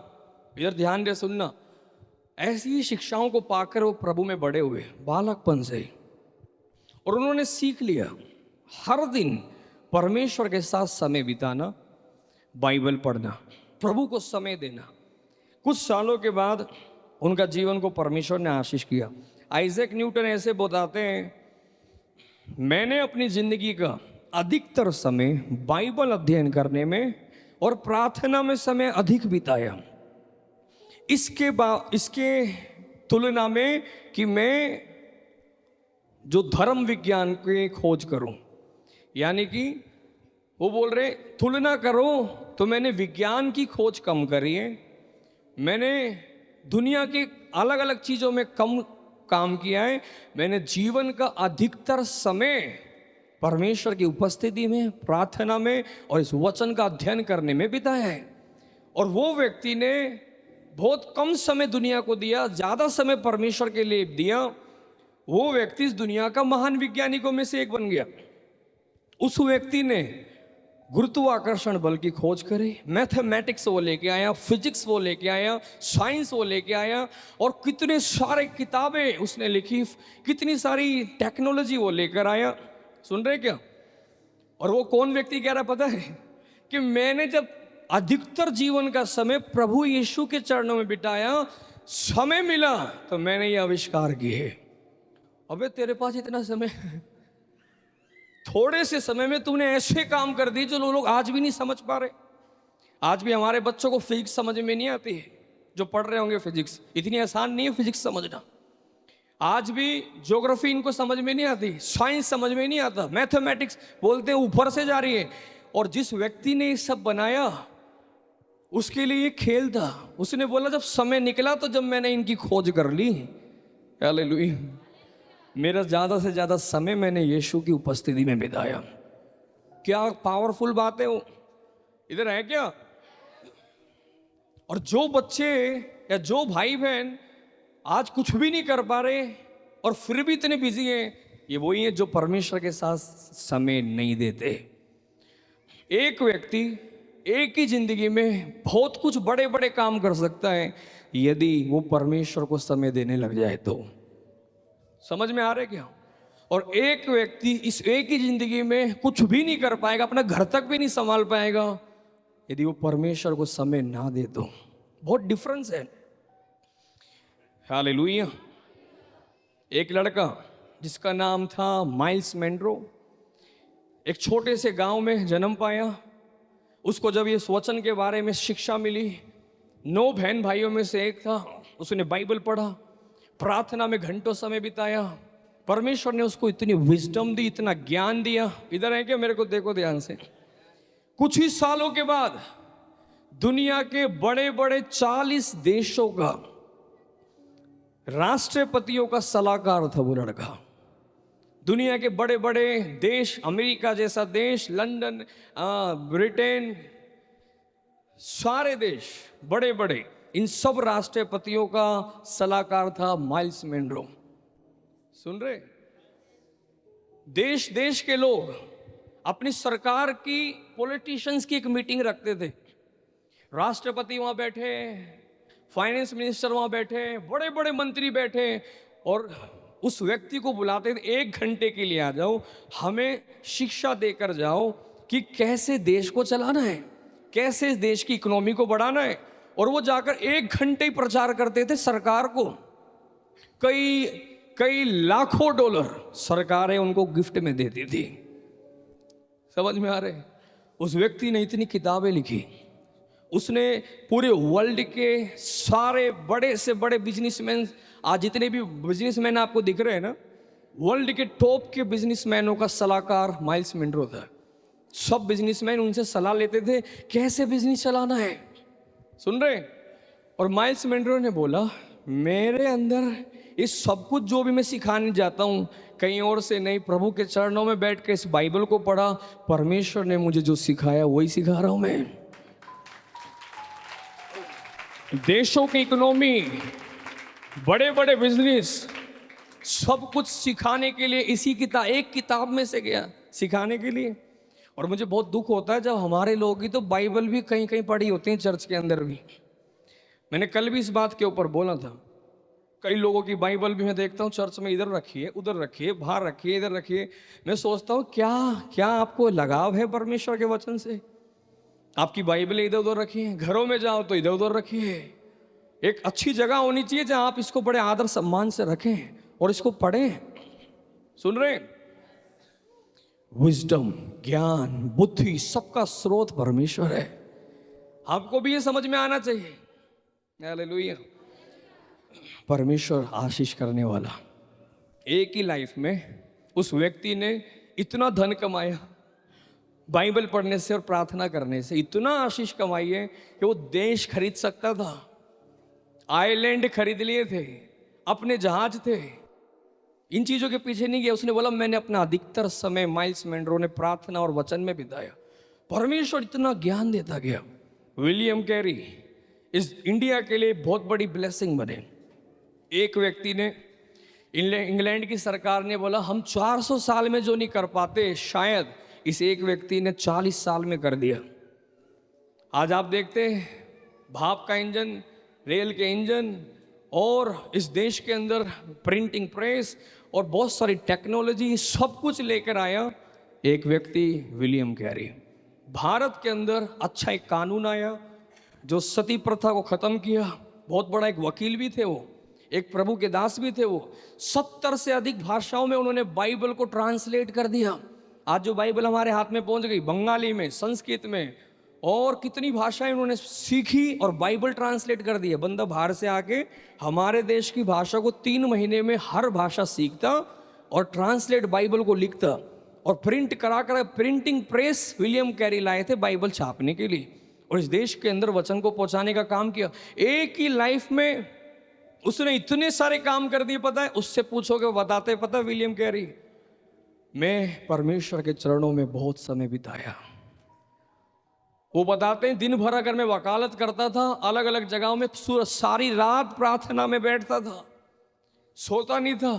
इधर ध्यान दे सुनना, ऐसी ही शिक्षाओं को पाकर वो प्रभु में बड़े हुए बालकपन से ही। और उन्होंने सीख लिया हर दिन परमेश्वर के साथ समय बिताना, बाइबल पढ़ना, प्रभु को समय देना। कुछ सालों के बाद उनका जीवन को परमेश्वर ने आशीष किया। आइजैक न्यूटन ऐसे बताते हैं, मैंने अपनी जिंदगी का अधिकतर समय बाइबल अध्ययन करने में और प्रार्थना में समय अधिक बिताया। इसके तुलना में कि मैं जो धर्म विज्ञान की खोज करूं, यानी कि वो बोल रहे तुलना करो तो मैंने विज्ञान की खोज कम करी है, मैंने दुनिया के अलग अलग चीज़ों में कम काम किया है, मैंने जीवन का अधिकतर समय परमेश्वर की उपस्थिति में, प्रार्थना में और इस वचन का अध्ययन करने में बिताया है। और वो व्यक्ति ने बहुत कम समय दुनिया को दिया, ज़्यादा समय परमेश्वर के लिए दिया। वो व्यक्ति इस दुनिया का महान वैज्ञानिकों में से एक बन गया। उस व्यक्ति ने गुरुत्वाकर्षण बल की खोज करी, मैथमेटिक्स वो लेके आया, फिजिक्स वो लेके आया, साइंस वो लेके आया, और कितने सारे किताबें उसने लिखी, कितनी सारी टेक्नोलॉजी वो लेकर आया। सुन रहे क्या? और वो कौन व्यक्ति कह रहा पता है कि मैंने जब अधिकतर जीवन का समय प्रभु यीशु के चरणों में बिताया, समय मिला तो मैंने ये आविष्कार किए। अबे तेरे पास इतना समय, थोड़े से समय में तूने ऐसे काम कर दिए जो लोग आज भी नहीं समझ पा रहे। आज भी हमारे बच्चों को फिजिक्स समझ में नहीं आती है, जो पढ़ रहे होंगे फिजिक्स, इतनी आसान नहीं है फिजिक्स समझना। आज भी ज्योग्राफी इनको समझ में नहीं आती, साइंस समझ में नहीं आता, मैथमेटिक्स बोलते हैं ऊपर से जा रही है। और जिस व्यक्ति ने ये सब बनाया उसके लिए ये खेल था। उसने बोला जब समय निकला तो जब मैंने इनकी खोज कर ली, हालेलुया, मेरा ज़्यादा से ज़्यादा समय मैंने यीशु की उपस्थिति में बिताया। क्या पावरफुल बात है वो, इधर है क्या? और जो बच्चे या जो भाई बहन आज कुछ भी नहीं कर पा रहे और फिर भी इतने बिजी हैं, ये वही है जो परमेश्वर के साथ समय नहीं देते। एक व्यक्ति एक ही जिंदगी में बहुत कुछ बड़े बड़े काम कर सकता है यदि वो परमेश्वर को समय देने लग जाए तो। समझ में आ रहा है क्या? और एक व्यक्ति इस एक ही जिंदगी में कुछ भी नहीं कर पाएगा, अपना घर तक भी नहीं संभाल पाएगा यदि वो परमेश्वर को समय ना दे तो। बहुत डिफरेंस है। हालेलुया। एक लड़का जिसका नाम था माइल्स मेंड्रो, एक छोटे से गांव में जन्म पाया। उसको जब ये वचन के बारे में शिक्षा मिली, 9 बहन भाइयों में से एक था, उसने बाइबल पढ़ा, प्रार्थना में घंटों समय बिताया। परमेश्वर ने उसको इतनी विजडम दी, इतना ज्ञान दिया। इधर है क्या? मेरे को देखो ध्यान से। कुछ ही सालों के बाद दुनिया के बड़े बड़े 40 देशों का राष्ट्रपतियों का सलाहकार था वो लड़का। दुनिया के बड़े बड़े देश, अमेरिका जैसा देश, लंदन, ब्रिटेन, सारे देश बड़े बड़े, इन सब राष्ट्रपतियों का सलाहकार था माइल्स मेंड्रो। सुन रहे? देश देश के लोग अपनी सरकार की, पॉलिटिशियंस की एक मीटिंग रखते थे। राष्ट्रपति वहां बैठे, फाइनेंस मिनिस्टर वहां बैठे, बड़े बड़े मंत्री बैठे, और उस व्यक्ति को बुलाते थे, 1 घंटे के लिए आ जाओ, हमें शिक्षा देकर जाओ कि कैसे देश को चलाना है, कैसे देश की इकोनॉमी को बढ़ाना है। और वो जाकर 1 घंटे ही प्रचार करते थे सरकार को। कई लाखों डॉलर सरकारें उनको गिफ्ट में देती थी। समझ में आ रहे? उस व्यक्ति ने इतनी किताबें लिखी, उसने पूरे वर्ल्ड के सारे बड़े से बड़े बिजनेसमैन, आज जितने भी बिजनेसमैन आपको दिख रहे हैं ना, वर्ल्ड के टॉप के बिजनेसमैनों का सलाहकार माइल्स मेंड्रो था। सब बिजनेसमैन उनसे सलाह लेते थे कैसे बिजनेस चलाना है। सुन रहे? और माइल्स मेंड्रो ने बोला, मेरे अंदर इस सब कुछ जो भी मैं सिखाने जाता हूँ कहीं और से नहीं, प्रभु के चरणों में बैठ के इस बाइबल को पढ़ा, परमेश्वर ने मुझे जो सिखाया वही सिखा रहा हूं मैं। देशों की इकोनॉमी, बड़े बड़े बिजनेस, सब कुछ सिखाने के लिए इसी एक किताब में से गया सिखाने के लिए। और मुझे बहुत दुख होता है जब हमारे लोग ही तो बाइबल भी कहीं कहीं पढ़ी होती हैं चर्च के अंदर भी। मैंने कल भी इस बात के ऊपर बोला था, कई लोगों की बाइबल भी मैं देखता हूँ चर्च में इधर रखिए, उधर रखिए, बाहर रखिए, इधर रखिए। मैं सोचता हूँ क्या क्या आपको लगाव है परमेश्वर के वचन से? आपकी बाइबलें इधर उधर रखिए, घरों में जाओ तो इधर उधर रखिए। एक अच्छी जगह होनी चाहिए जहां आप इसको बड़े आदर सम्मान से रखें और इसको पढ़ें। सुन रहे? विजडम, ज्ञान, बुद्धि, सबका स्रोत परमेश्वर है। आपको भी ये समझ में आना चाहिए। हालेलुया। परमेश्वर आशीष करने वाला। एक ही लाइफ में उस व्यक्ति ने इतना धन कमाया, बाइबल पढ़ने से और प्रार्थना करने से इतना आशीष कमाई है कि वो देश खरीद सकता था, आइलैंड खरीद लिए थे, अपने जहाज थे। इन चीजों के पीछे नहीं गया। उसने बोला मैंने अपना अधिकतर समय माइल्स मेंड्रो ने प्रार्थना और वचन में बिताया। परमेश्वर इतना ज्ञान देता गया। विलियम कैरी इस इंडिया के लिए बहुत बड़ी ब्लेसिंग बने। एक व्यक्ति ने, इंग्लैंड की सरकार ने बोला हम 400 साल में जो नहीं कर पाते, शायद इस एक व्यक्ति ने 40 साल में कर दिया। आज आप देखते हैं भाप का इंजन, रेल के इंजन, और इस देश के अंदर प्रिंटिंग प्रेस और बहुत सारी टेक्नोलॉजी, सब कुछ लेकर आया एक व्यक्ति, विलियम कैरी। भारत के अंदर अच्छा एक कानून आया जो सती प्रथा को खत्म किया। बहुत बड़ा एक वकील भी थे वो, एक प्रभु के दास भी थे वो। 70 से अधिक भाषाओं में उन्होंने बाइबल को ट्रांसलेट कर दिया। आज जो बाइबल हमारे हाथ में पहुंच गई, बंगाली में, संस्कृत में, और कितनी भाषाएं उन्होंने सीखी और बाइबल ट्रांसलेट कर दी है। बंदा बाहर से आके हमारे देश की भाषा को 3 महीने में हर भाषा सीखता और ट्रांसलेट बाइबल को लिखता और प्रिंट करा कर, प्रिंटिंग प्रेस विलियम कैरी लाए थे बाइबल छापने के लिए और इस देश के अंदर वचन को पहुंचाने का काम किया। एक ही लाइफ में उसने इतने सारे काम कर दिए। पता है, उससे पूछोगे वो बताते, पता है विलियम कैरी, मैं परमेश्वर के चरणों में बहुत समय बिताया। वो बताते हैं दिन भर अगर मैं वकालत करता था, अलग अलग जगहों में सारी रात प्रार्थना में बैठता था, सोता नहीं था,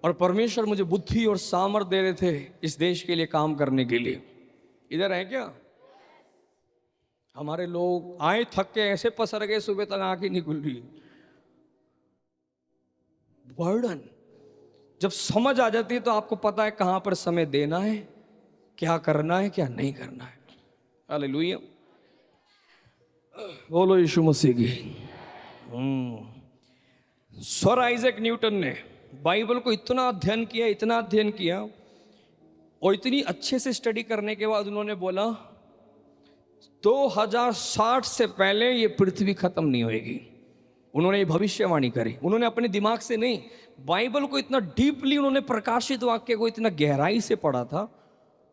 और परमेश्वर मुझे बुद्धि और सामर्थ दे रहे थे इस देश के लिए काम करने के लिए। इधर है क्या? हमारे लोग आए थक के ऐसे पसर गए, सुबह तक आंख ही नहीं खुल रही। बर्डन जब समझ आ जाती है तो आपको पता है कहां पर समय देना है, क्या करना है, क्या नहीं करना है। हालेलुया, बोलो यीशु मसीह की। सर आइजैक न्यूटन ने बाइबल को इतना अध्ययन किया, इतना अध्ययन किया, और इतनी अच्छे से स्टडी करने के बाद उन्होंने बोला 2060 से पहले ये पृथ्वी खत्म नहीं होगी। उन्होंने ये भविष्यवाणी करी। उन्होंने अपने दिमाग से नहीं, बाइबल को इतना डीपली उन्होंने प्रकाशित वाक्य को इतना गहराई से पढ़ा था।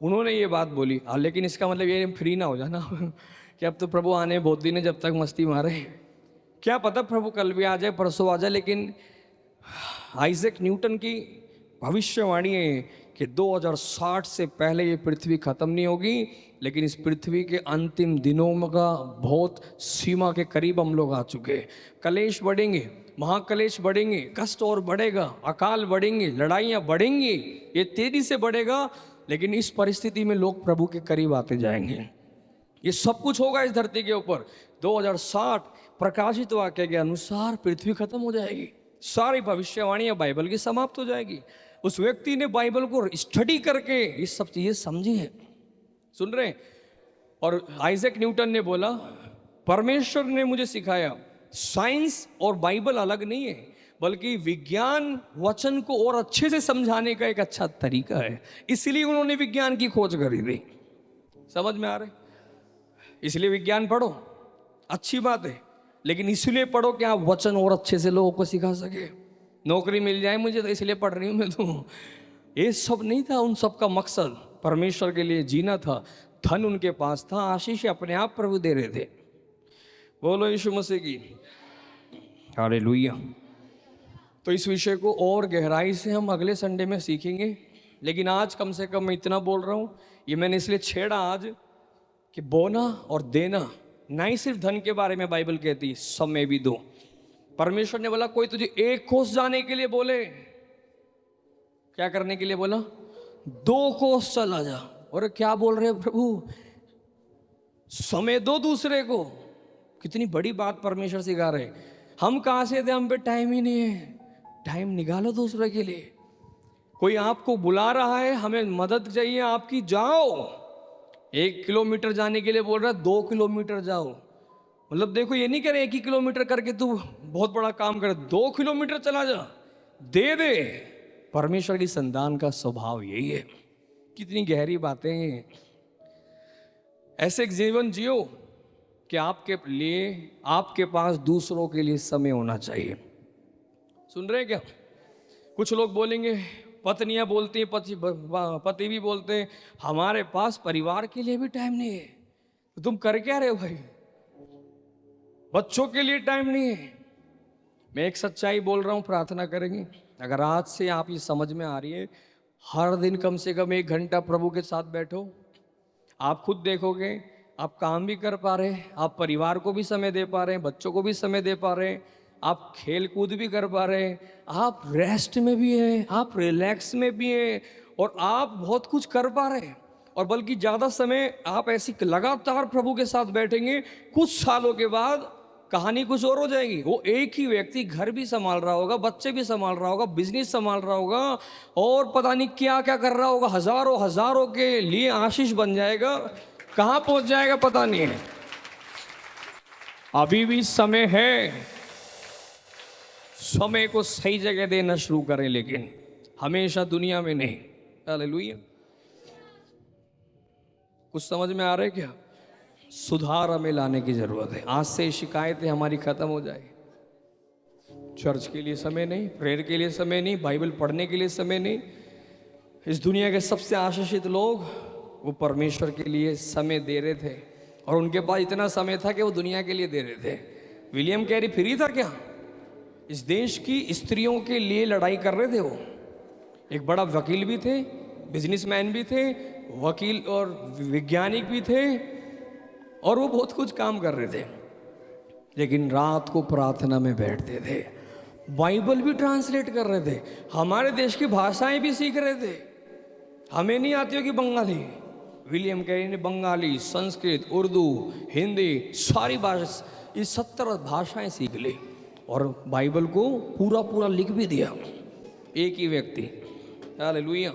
उन्होंने ये बात बोली। लेकिन इसका मतलब ये फ्री ना हो जाना कि अब तो प्रभु आने बहुत दिन है, जब तक मस्ती मारे। क्या पता प्रभु कल भी आ जाए, परसों आ जाए, लेकिन आइजैक न्यूटन की भविष्यवाणी है कि 2060 से पहले ये पृथ्वी खत्म नहीं होगी, लेकिन इस पृथ्वी के अंतिम दिनों का बहुत सीमा के करीब हम लोग आ चुके हैं। कलेश बढ़ेंगे, महाकलेश बढ़ेंगे, कष्ट और बढ़ेगा, अकाल बढ़ेंगे, लड़ाइयाँ बढ़ेंगी, ये तेजी से बढ़ेगा। लेकिन इस परिस्थिति में लोग प्रभु के करीब आते जाएंगे। ये सब कुछ होगा इस धरती के ऊपर। 2060 प्रकाशित वाक्य के अनुसार पृथ्वी खत्म हो जाएगी, सारी भविष्यवाणियां बाइबल की समाप्त हो जाएगी। उस व्यक्ति ने बाइबल को स्टडी करके ये सब चीजें समझी है। सुन रहे हैं? और आइजैक न्यूटन ने बोला परमेश्वर ने मुझे सिखाया साइंस और बाइबल अलग नहीं है, बल्कि विज्ञान वचन को और अच्छे से समझाने का एक अच्छा तरीका है। इसलिए उन्होंने विज्ञान की खोज करी थी। समझ में आ रहा है? इसलिए विज्ञान पढ़ो, अच्छी बात है, लेकिन इसलिए पढ़ो कि आप वचन और अच्छे से लोगों को सिखा सके। नौकरी मिल जाए मुझे तो इसलिए पढ़ रही हूँ मैं, तो ये सब नहीं था। उन सब का मकसद परमेश्वर के लिए जीना था। धन उनके पास था, आशीष अपने आप प्रभु दे रहे थे। बोलो यीशु मसीह की। हालेलुया। तो इस विषय को और गहराई से हम अगले संडे में सीखेंगे, लेकिन आज कम से कम मैं इतना बोल रहा हूँ। ये मैंने इसलिए छेड़ा आज कि बोना और देना, ना ही सिर्फ धन के बारे में बाइबल कहती, समय भी दो। परमेश्वर ने बोला कोई तुझे एक कोस जाने के लिए बोले, क्या करने के लिए बोला? 2 कोस चला जा। और क्या बोल रहे हैं प्रभु? समय दो दूसरे को। कितनी बड़ी बात परमेश्वर सिखा रहे। हम कहां से थे? हम पे टाइम ही नहीं है। टाइम निकालो दूसरे के लिए। कोई आपको बुला रहा है, हमें मदद चाहिए आपकी, जाओ। 1 किलोमीटर जाने के लिए बोल रहा है, 2 किलोमीटर जाओ। मतलब देखो, ये नहीं कह रहे 1 ही किलोमीटर करके तू बहुत बड़ा काम कर, 2 किलोमीटर चला जा, दे दे। परमेश्वर की संतान का स्वभाव यही है। कितनी गहरी बातें हैं। ऐसे एक जीवन जियो कि आपके लिए, आपके पास दूसरों के लिए समय होना चाहिए। सुन रहे हैं क्या? कुछ लोग बोलेंगे, पत्नियां बोलती हैं, पति भी बोलते हैं, हमारे पास परिवार के लिए भी टाइम नहीं है। तो तुम कर क्या रहे हो भाई? बच्चों के लिए टाइम नहीं है। मैं एक सच्चाई बोल रहा हूं, प्रार्थना करेंगे। अगर आज से आप ये समझ में आ रही है, हर दिन कम से कम 1 घंटा प्रभु के साथ बैठो। आप खुद देखोगे, आप काम भी कर पा रहे, आप परिवार को भी समय दे पा रहे हैं, बच्चों को भी समय दे पा रहे हैं, आप खेल कूद भी कर पा रहे हैं, आप रेस्ट में भी हैं, आप रिलैक्स में भी हैं, और आप बहुत कुछ कर पा रहे हैं। और बल्कि ज़्यादा समय आप ऐसी लगातार प्रभु के साथ बैठेंगे, कुछ सालों के बाद कहानी कुछ और हो जाएगी। वो एक ही व्यक्ति घर भी संभाल रहा होगा, बच्चे भी संभाल रहा होगा, बिजनेस संभाल रहा होगा, और पता नहीं क्या क्या कर रहा होगा। हजारों हजारों के लिए आशीष बन जाएगा। कहाँ पहुंच जाएगा पता नहीं है। अभी भी समय है। समय को सही जगह देना शुरू करें, लेकिन हमेशा दुनिया में नहीं। हालेलुया। कुछ समझ में आ रहा है क्या? सुधार हमें लाने की जरूरत है। आज से शिकायतें हमारी खत्म हो जाए। चर्च के लिए समय नहीं, प्रेयर के लिए समय नहीं, बाइबल पढ़ने के लिए समय नहीं। इस दुनिया के सबसे आशीषित लोग वो परमेश्वर के लिए समय दे रहे थे, और उनके पास इतना समय था कि वो दुनिया के लिए दे रहे थे। विलियम कैरी फ्री था क्या? इस देश की स्त्रियों के लिए लड़ाई कर रहे थे। वो एक बड़ा वकील भी थे, बिजनेसमैन भी थे, वकील और वैज्ञानिक भी थे, और वो बहुत कुछ काम कर रहे थे। लेकिन रात को प्रार्थना में बैठते थे, बाइबल भी ट्रांसलेट कर रहे थे, हमारे देश की भाषाएं भी सीख रहे थे। हमें नहीं आती होगी बंगाली, विलियम कैरी ने बंगाली, संस्कृत, उर्दू, हिंदी, सारी भाषा, ये 70 भाषाएं सीख ली, और बाइबल को पूरा पूरा लिख भी दिया एक ही व्यक्ति। हालेलुया।